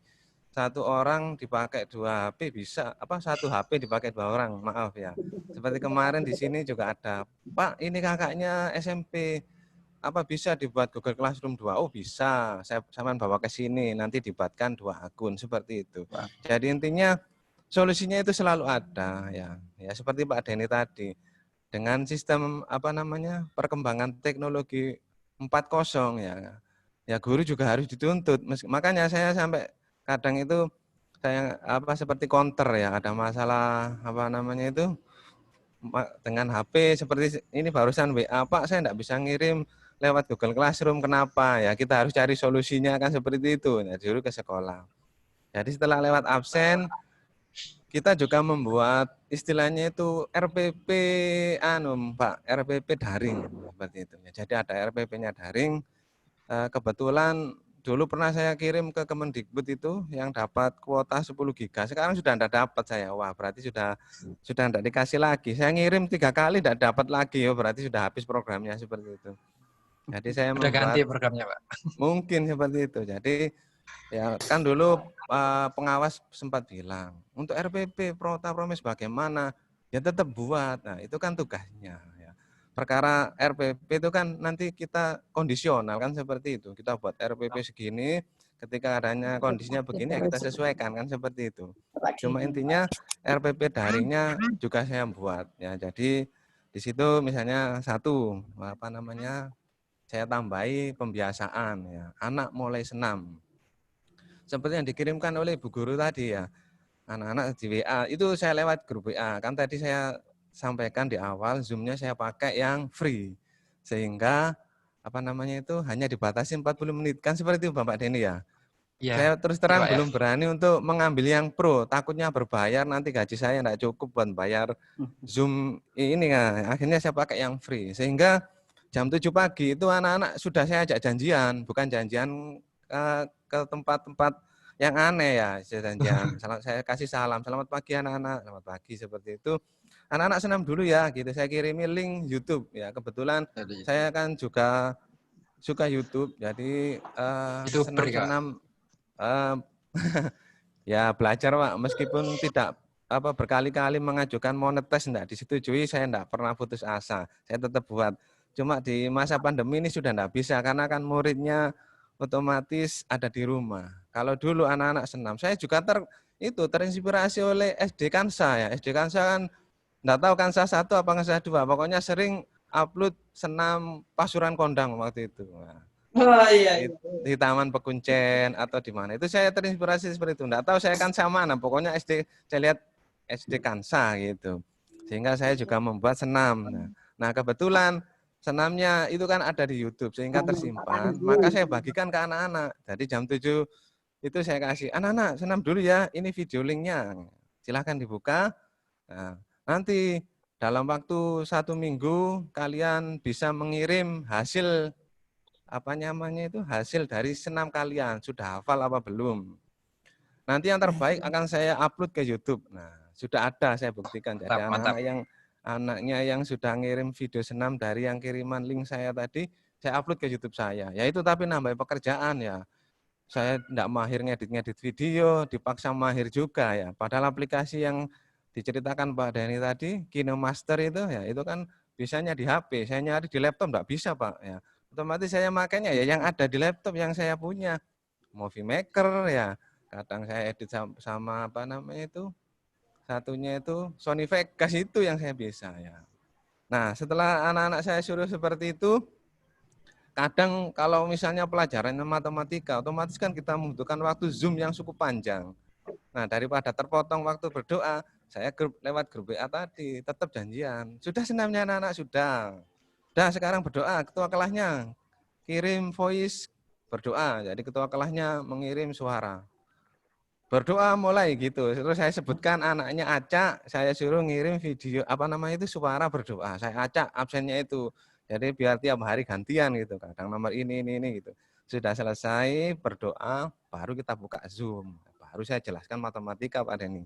Speaker 4: satu orang dipakai 2 HP bisa, satu HP dipakai 2 orang, maaf ya. Seperti kemarin di sini juga ada, Pak ini kakaknya SMP, bisa dibuat Google Classroom 2? Oh bisa, saya bawa ke sini, nanti dibuatkan 2 akun, seperti itu. Jadi intinya solusinya itu selalu ada ya seperti Pak Denny tadi. Dengan sistem perkembangan teknologi 4.0 ya guru juga harus dituntut. Makanya saya sampai kadang itu saya seperti counter ya, ada masalah dengan HP seperti ini barusan WA, Pak saya enggak bisa ngirim lewat Google Classroom, kenapa? Ya kita harus cari solusinya kan seperti itu. Nah, dulu ke sekolah. Jadi setelah lewat absen kita juga membuat istilahnya itu RPP Pak, RPP daring seperti itu. Jadi ada RPP-nya daring. Kebetulan dulu pernah saya kirim ke Kemendikbud itu yang dapat kuota 10 giga. Sekarang sudah tidak dapat saya. Wah, berarti sudah tidak dikasih lagi. Saya ngirim 3 kali tidak dapat lagi. Berarti sudah habis programnya seperti itu. Jadi saya
Speaker 1: sudah ganti programnya, Pak.
Speaker 4: Mungkin seperti itu. Jadi ya kan dulu pengawas sempat bilang, untuk RPP Prota Promes bagaimana? Ya tetap buat. Nah, itu kan tugasnya ya. Perkara RPP itu kan nanti kita kondisional kan seperti itu. Kita buat RPP segini, ketika adanya kondisinya begini ya kita sesuaikan kan seperti itu. Cuma intinya RPP daringnya juga saya buat ya. Jadi di situ misalnya saya tambahi pembiasaan ya. Anak mulai senam. Seperti yang dikirimkan oleh Ibu Guru tadi ya, anak-anak di WA, itu saya lewat grup WA, kan tadi saya sampaikan di awal, Zoom-nya saya pakai yang free, sehingga hanya dibatasi 40 menit, kan seperti itu Bapak Denny ya? Ya saya terus terang ya, belum berani untuk mengambil yang pro, takutnya berbayar, nanti gaji saya tidak cukup buat bayar Zoom ini, ya. Akhirnya saya pakai yang free, sehingga jam 7 pagi itu anak-anak sudah saya ajak janjian, bukan janjian ke tempat-tempat yang aneh ya, janjian. Saya kasih salam, selamat pagi anak-anak, selamat pagi seperti itu. Anak-anak senam dulu ya, gitu. Saya kirimi link YouTube ya. Kebetulan saya kan juga suka YouTube, jadi senam ya belajar Pak, meskipun tidak berkali-kali mengajukan monetis enggak disetujui, saya enggak pernah putus asa. Saya tetap buat. Cuma di masa pandemi ini sudah enggak bisa karena kan muridnya otomatis ada di rumah. Kalau dulu anak-anak senam, saya juga terinspirasi oleh SD Kansa ya. SD Kansa kan enggak tahu Kansa 1 apa Kansa 2, pokoknya sering upload senam Pasuruan Kondang waktu itu. Nah, di Taman Pekuncen atau di mana. Itu saya terinspirasi seperti itu. Enggak tahu saya Kansa mana, pokoknya saya lihat SD Kansa gitu. Sehingga saya juga membuat senam. Nah, kebetulan senamnya itu kan ada di YouTube sehingga tersimpan, maka saya bagikan ke anak-anak. Jadi jam 7 itu saya kasih, anak-anak senam dulu ya, ini video linknya. Silahkan dibuka. Nah, nanti dalam waktu 1 minggu kalian bisa mengirim hasil hasil dari senam kalian, sudah hafal apa belum. Nanti yang terbaik akan saya upload ke YouTube. Nah, sudah ada saya buktikan. Jadi anak-anak anaknya yang sudah ngirim video senam dari yang kiriman link saya tadi, saya upload ke YouTube saya. Ya itu tapi nambah pekerjaan ya. Saya tidak mahir ngedit video, dipaksa mahir juga ya. Padahal aplikasi yang diceritakan Pak Denny tadi, KinoMaster itu ya, itu kan bisanya di HP. Saya nyari di laptop tidak bisa Pak ya. Otomatis saya makanya ya yang ada di laptop yang saya punya. Movie Maker ya. Kadang saya edit sama satunya itu Sony Vegas itu yang saya bisa ya. Nah, setelah anak-anak saya suruh seperti itu, kadang kalau misalnya pelajaran matematika, otomatis kan kita membutuhkan waktu Zoom yang cukup panjang. Nah, daripada terpotong waktu berdoa, saya lewat grup WA tadi, tetap janjian. Sudah senamnya anak-anak, sudah. Dah sekarang berdoa, ketua kelasnya kirim voice berdoa. Jadi ketua kelasnya mengirim suara. Berdoa mulai gitu. Terus saya sebutkan anaknya acak, saya suruh ngirim video suara berdoa. Saya acak absennya itu. Jadi biar tiap hari gantian gitu. Kadang nomor ini gitu. Sudah selesai berdoa, baru kita buka Zoom. Baru saya jelaskan matematika Pak Denny.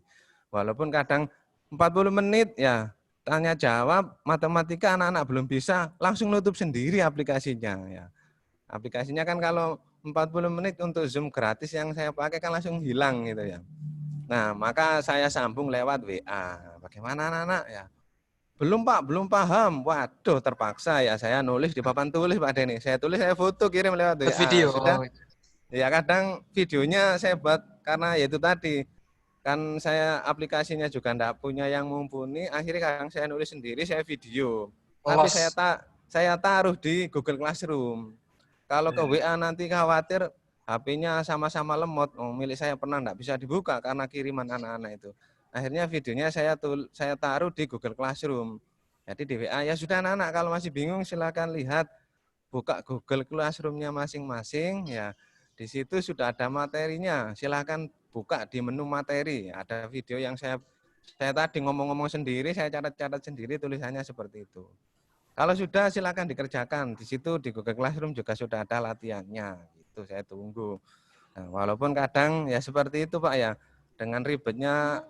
Speaker 4: Walaupun kadang 40 menit ya tanya jawab matematika anak-anak belum bisa, langsung nutup sendiri aplikasinya ya. Aplikasinya kan kalau 40 menit untuk Zoom gratis yang saya pakai kan langsung hilang gitu ya. Nah, maka saya sambung lewat WA. Bagaimana anak-anak ya? Belum Pak, belum paham. Waduh, terpaksa ya saya nulis di papan tulis Pak Denny. Saya tulis, saya foto, kirim lewat WA.
Speaker 1: Video.
Speaker 4: Sudah. Ya kadang videonya saya buat karena ya itu tadi. Kan saya aplikasinya juga enggak punya yang mumpuni, akhirnya kadang saya nulis sendiri, saya video. Tapi saya taruh di Google Classroom. Kalau ke WA nanti khawatir HP-nya sama-sama lemot. Milik saya pernah enggak bisa dibuka karena kiriman anak-anak itu. Akhirnya videonya saya taruh di Google Classroom. Jadi di WA ya sudah anak-anak kalau masih bingung silakan lihat buka Google Classroom-nya masing-masing ya. Di situ sudah ada materinya. Silakan buka di menu materi. Ada video yang saya tadi ngomong-ngomong sendiri, saya catat-catat sendiri tulisannya seperti itu. Kalau sudah silakan dikerjakan. Di situ di Google Classroom juga sudah ada latihannya. Gitu saya tunggu. Nah, walaupun kadang ya seperti itu Pak ya. Dengan ribetnya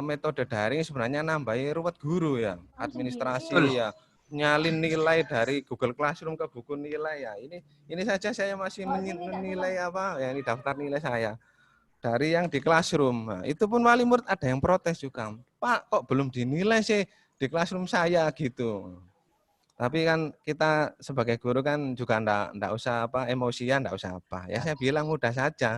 Speaker 4: metode daring sebenarnya nambahi ruwet guru ya. Administrasi ya. Nyalin nilai dari Google Classroom ke buku nilai ya. Ini saja saya masih menilai ya ini daftar nilai saya. Dari yang di Classroom. Nah, itu pun wali murid ada yang protes juga. Pak, kok belum dinilai sih di Classroom saya gitu. Tapi kan kita sebagai guru kan juga enggak usah emosian, enggak usah apa. Ya saya bilang mudah saja.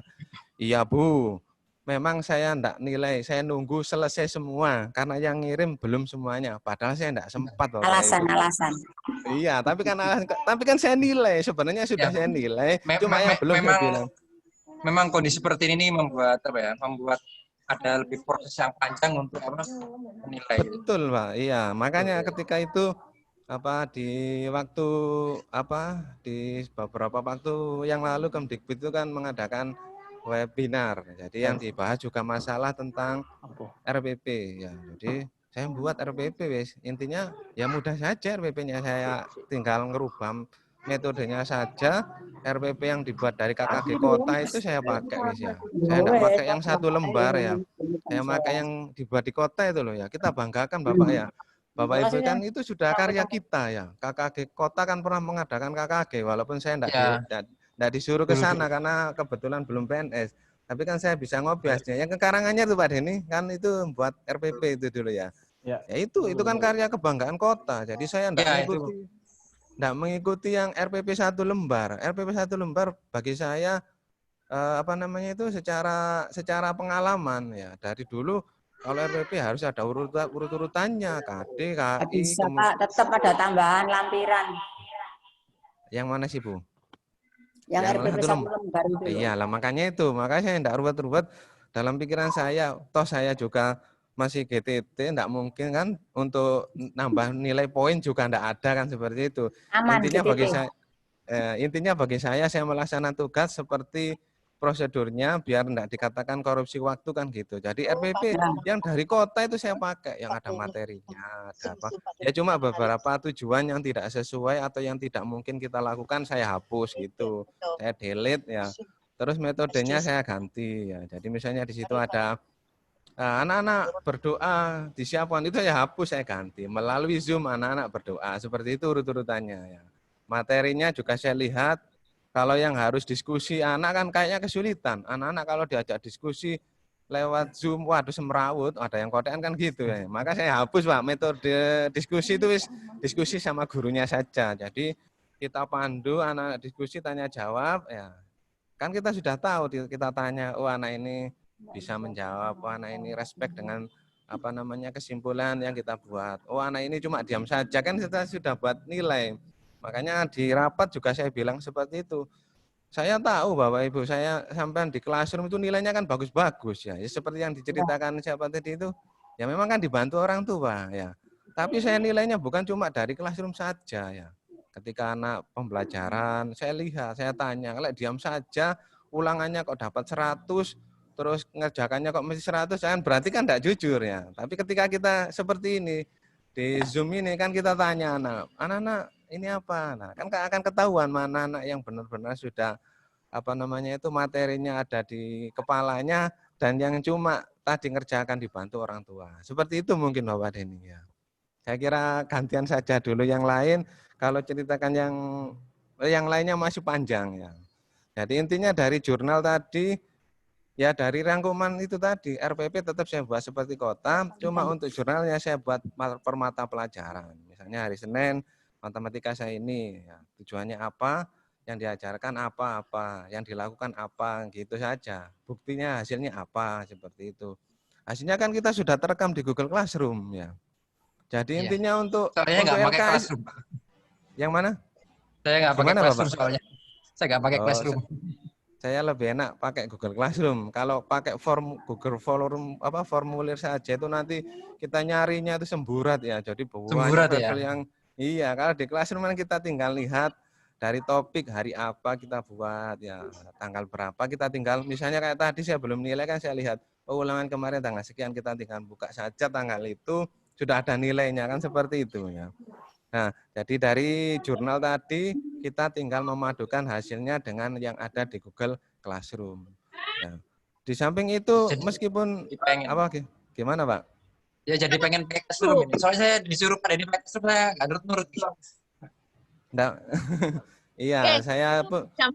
Speaker 4: Iya Bu, memang saya enggak nilai, saya nunggu selesai semua. Karena yang ngirim belum semuanya. Padahal saya enggak sempat Bapak
Speaker 9: Alasan.
Speaker 4: Iya, tapi kan saya nilai. Sebenarnya sudah saya nilai. Cuma yang belum saya bilang.
Speaker 1: Memang kondisi seperti ini membuat membuat ada lebih proses yang panjang untuk menilai.
Speaker 4: Betul Pak, iya. Makanya ketika itu di waktu di beberapa waktu yang lalu Kemdikbud itu kan mengadakan webinar. Jadi yang dibahas juga masalah tentang RPP ya. Jadi saya buat RPP wis. Intinya ya mudah saja RPP-nya, saya tinggal ngerubah metodenya saja. RPP yang dibuat dari KKG kota itu saya pakai wis ya. Saya enggak pakai yang satu lembar ya. Saya pakai yang dibuat di kota itu loh ya. Kita banggakan Bapak ya. Bapak Ibu kan itu sudah karya kita ya. KKG kota kan pernah mengadakan KKG walaupun saya enggak disuruh ke sana karena kebetulan belum PNS. Tapi kan saya bisa ngobiasnya. Yang ke Karanganyar tuh Pak Denny kan itu buat RPP itu dulu ya. Ya itu kan karya kebanggaan kota. Jadi saya enggak mengikuti yang RPP 1 lembar. RPP 1 lembar bagi saya secara pengalaman ya. Dari dulu kalau RPP harus ada urut-urutannya, KD, KI.
Speaker 9: Bisa Pak, tetap ada tambahan lampiran.
Speaker 4: Yang mana sih Bu?
Speaker 9: Yang RPP 1 lembar itu.
Speaker 4: Iyalah makanya saya enggak ruwet-ruwet dalam pikiran saya. Toh saya juga masih GTT, enggak mungkin kan untuk nambah nilai poin juga enggak ada kan seperti itu.
Speaker 9: Aman,
Speaker 4: intinya bagi saya melaksanakan tugas seperti prosedurnya biar enggak dikatakan korupsi waktu kan gitu. Jadi RPP yang dari kota itu saya pakai, yang ada materinya, ada apa. Ya cuma beberapa tujuan yang tidak sesuai atau yang tidak mungkin kita lakukan saya hapus gitu. Saya delete ya. Terus metodenya saya ganti ya. Jadi misalnya di situ ada anak-anak berdoa disiapkan, itu saya hapus, saya ganti. Melalui Zoom anak-anak berdoa. Seperti itu urut-urutannya ya. Materinya juga saya lihat. Kalau yang harus diskusi anak kan kayaknya kesulitan. Anak-anak kalau diajak diskusi lewat Zoom, waduh semrawut, ada yang kodean kan gitu ya. Maka saya hapus Pak, metode diskusi itu diskusi sama gurunya saja. Jadi kita pandu anak diskusi tanya jawab ya. Kan kita sudah tahu, kita tanya, oh anak ini bisa menjawab, oh anak ini respect dengan kesimpulan yang kita buat. Oh, anak ini cuma diam saja, kan kita sudah buat nilai. Makanya di rapat juga saya bilang seperti itu. Saya tahu Bapak Ibu, saya sampai di classroom itu nilainya kan bagus-bagus ya. Seperti yang diceritakan siapa tadi itu, ya memang kan dibantu orang tua ya. Tapi saya nilainya bukan cuma dari classroom saja ya. Ketika anak pembelajaran, saya lihat, saya tanya, kalau diam saja, ulangannya kok dapat 100, terus ngerjakannya kok mesti 100, kan berarti kan tidak jujur ya. Tapi ketika kita seperti ini, di Zoom ini kan kita tanya anak-anak ini apa? Nah, kan akan ketahuan mana anak yang benar-benar sudah materinya ada di kepalanya dan yang cuma tadi ngerjakan dibantu orang tua. Seperti itu mungkin Bapak Denny ya. Saya kira gantian saja dulu yang lain, kalau ceritakan yang lainnya masih panjang ya. Jadi intinya dari jurnal tadi, ya dari rangkuman itu tadi, RPP tetap saya buat seperti kota, cuma untuk jurnalnya saya buat per mata pelajaran. Misalnya hari Senin, matematika saya ini, ya, tujuannya apa, yang diajarkan apa, yang dilakukan apa, gitu saja. Buktinya hasilnya apa, seperti itu. Hasilnya kan kita sudah terekam di Google Classroom ya. Jadi intinya untuk
Speaker 1: LKS.
Speaker 4: Yang mana?
Speaker 1: Saya nggak pakai Classroom soalnya. Saya nggak pakai Classroom.
Speaker 4: Saya lebih enak pakai Google Classroom. Kalau pakai Google formulir saja itu nanti kita nyarinya itu semburat ya. Jadi banyak hasil yang iya. Kalau di Classroom kan kita tinggal lihat dari topik hari apa kita buat ya, tanggal berapa kita tinggal. Misalnya kayak tadi saya belum nilai kan saya lihat ulangan kemarin tanggal sekian, kita tinggal buka saja tanggal itu sudah ada nilainya kan seperti itu ya. Nah, jadi dari jurnal tadi kita tinggal memadukan hasilnya dengan yang ada di Google Classroom. Nah, di samping itu jadi, meskipun gimana Pak?
Speaker 1: Ya jadi pengen pakai Classroom ini. Soalnya saya disuruh pada ini pakai Classroom, saya nggak nurut-nurut.
Speaker 4: Nggak. Iya, saya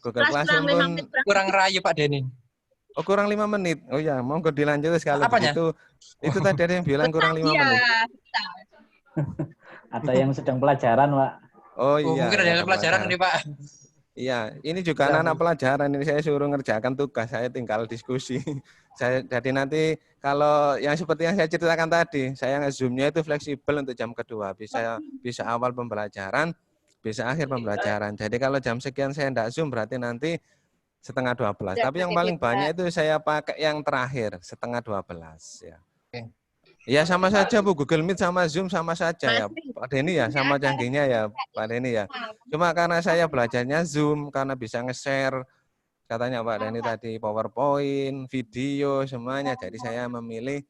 Speaker 4: Google Classroom pun
Speaker 1: kurang rayu Pak Denny.
Speaker 4: Oh, kurang 5 menit. Oh ya, monggo dilanjut sekali begitu. Itu tadi ada yang bilang kurang 5 menit.
Speaker 6: Ada yang sedang pelajaran, Pak.
Speaker 4: Oh iya.
Speaker 1: Mungkin ada yang pelajaran nih, Pak.
Speaker 4: Iya, ini juga anak-anak pelajaran. Ini saya suruh ngerjakan tugas, saya tinggal diskusi. Jadi nanti kalau yang seperti yang saya ceritakan tadi, saya nge-zoom-nya itu fleksibel untuk jam kedua. Bisa awal pembelajaran, bisa akhir pembelajaran. Jadi kalau jam sekian saya enggak zoom, berarti nanti 11:30. Tapi yang paling banyak itu saya pakai yang terakhir, 11:30 ya. Ya sama saja Bu, Google Meet sama Zoom sama saja ya Pak Denny ya, sama canggihnya ya Pak Denny ya. Cuma karena saya belajarnya Zoom, karena bisa nge-share, katanya Pak Denny tadi PowerPoint, video, semuanya. Jadi saya memilih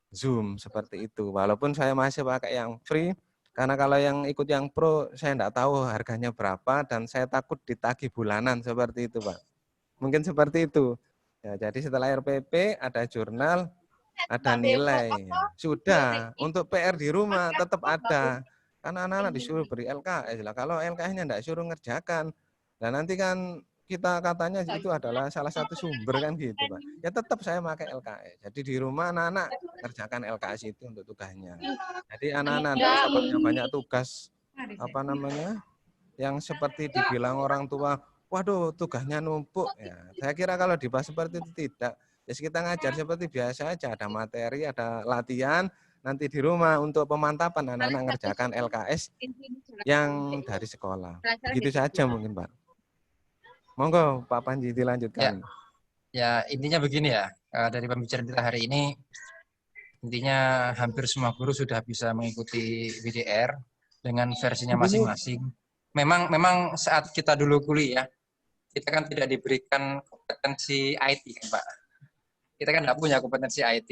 Speaker 4: Zoom seperti itu. Walaupun saya masih pakai yang free, karena kalau yang ikut yang pro, saya enggak tahu harganya berapa, dan saya takut ditagih bulanan seperti itu Pak. Mungkin seperti itu. Ya, jadi setelah RPP ada jurnal, ada nilai. Sudah, untuk PR di rumah tetap ada. Karena anak-anak disuruh beri LKS. Lah, kalau LKS-nya enggak suruh ngerjakan, dan nanti kan kita katanya itu adalah salah satu sumber kan gitu Pak. Ya tetap saya pakai LKS. Jadi di rumah anak-anak ngerjakan LKS itu untuk tugasnya. Jadi anak-anak banyak tugas yang seperti dibilang orang tua, waduh tugasnya numpuk ya. Saya kira kalau dibahas seperti itu tidak. Jadi kita ngajar seperti biasa aja, ada materi, ada latihan, nanti di rumah untuk pemantapan anak-anak ngerjakan LKS yang dari sekolah. Begitu saja mungkin Pak. Monggo Pak Panji dilanjutkan.
Speaker 1: Ya intinya begini ya, dari pembicaraan kita hari ini, intinya hampir semua guru sudah bisa mengikuti WDR dengan versinya masing-masing. Memang saat kita dulu kuliah, kita kan tidak diberikan kompetensi IT kan Pak. Kita kan tidak punya kompetensi IT.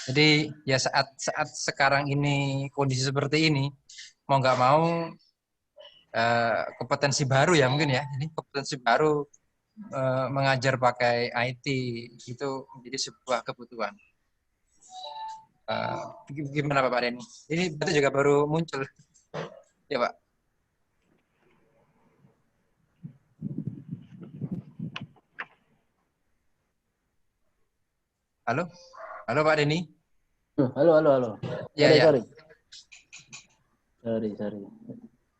Speaker 1: Jadi ya saat sekarang ini kondisi seperti ini, mau nggak mau kompetensi baru ya mungkin ya. Ini kompetensi baru mengajar pakai IT itu menjadi sebuah kebutuhan. Gimana Pak Denny? Ini berarti juga baru muncul, ya Pak? Halo Pak Denny.
Speaker 6: Halo.
Speaker 1: Ya.
Speaker 6: Sorry.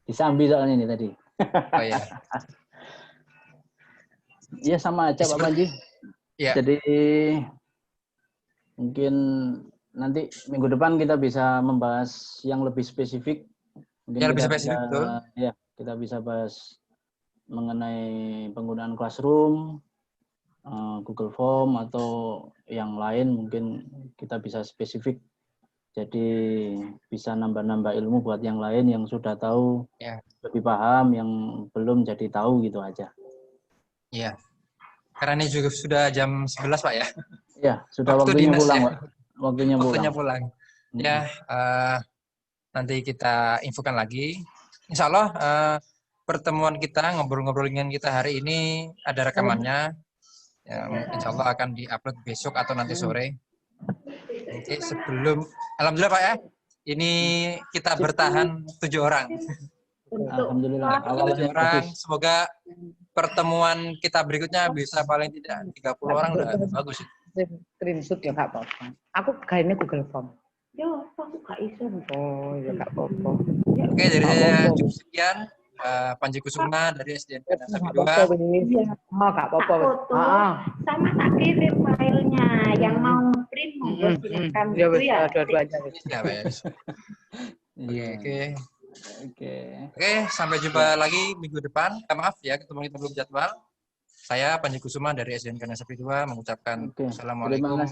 Speaker 6: Disambi soalnya ini tadi.
Speaker 1: Oh ya.
Speaker 6: Iya sama aja Pak Panji.
Speaker 1: Ya.
Speaker 6: Jadi mungkin nanti minggu depan kita bisa membahas yang lebih spesifik. Mungkin
Speaker 1: Ya, lebih
Speaker 6: kita
Speaker 1: spesifik,
Speaker 6: bisa,
Speaker 1: betul.
Speaker 6: ya, kita bisa bahas mengenai penggunaan Classroom, Google Form, atau yang lain mungkin kita bisa spesifik. Jadi bisa nambah-nambah ilmu buat yang lain yang sudah tahu,
Speaker 1: ya,
Speaker 6: lebih paham, yang belum jadi tahu gitu aja.
Speaker 1: Iya. Karena ini juga sudah jam 11, Pak ya.
Speaker 6: Ya, sudah
Speaker 1: Waktu
Speaker 6: waktunya
Speaker 1: dinas,
Speaker 6: pulang,
Speaker 1: ya.
Speaker 6: Pak. Waktunya
Speaker 1: pulang. Ya, nanti kita infokan lagi. Insya Allah pertemuan kita, ngobrol-ngobrol dengan kita hari ini ada rekamannya. Yang insya Allah akan diupload besok atau nanti sore. Oke, sebelum, alhamdulillah Pak ya, ini kita bertahan 7 orang.
Speaker 6: Alhamdulillah.
Speaker 1: 7 orang, semoga pertemuan kita berikutnya bisa paling tidak 30 orang udah bagus.
Speaker 10: Screenshot ya nggak apa-apa. Aku kayaknya Google Form. Ya, aku nggak iso. Oh, ya nggak apa-apa.
Speaker 1: Oke, dari saya cukup sekian. Panji Kusuma dari SDN Dasar 2.
Speaker 10: Oh, nggak apa-apa.
Speaker 11: Sama tak kirim filenya. Yang mau print monggo silakan gitu ya.
Speaker 10: Dua-duanya.
Speaker 1: Oke, sampai jumpa lagi minggu depan. Maaf ya, ketemu kita belum jadwal. Saya Panji Kusuma dari SDN Dasar 2 mengucapkan assalamualaikum.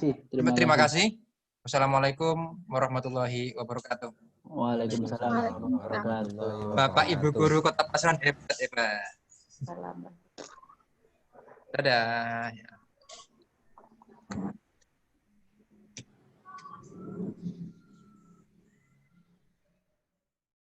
Speaker 1: Terima kasih. Wassalamualaikum warahmatullahi wabarakatuh.
Speaker 6: Waalaikumsalam warahmatullahi wabarakatuh.
Speaker 1: Bapak Ibu Guru Kota Pasaran hebat. Dadah.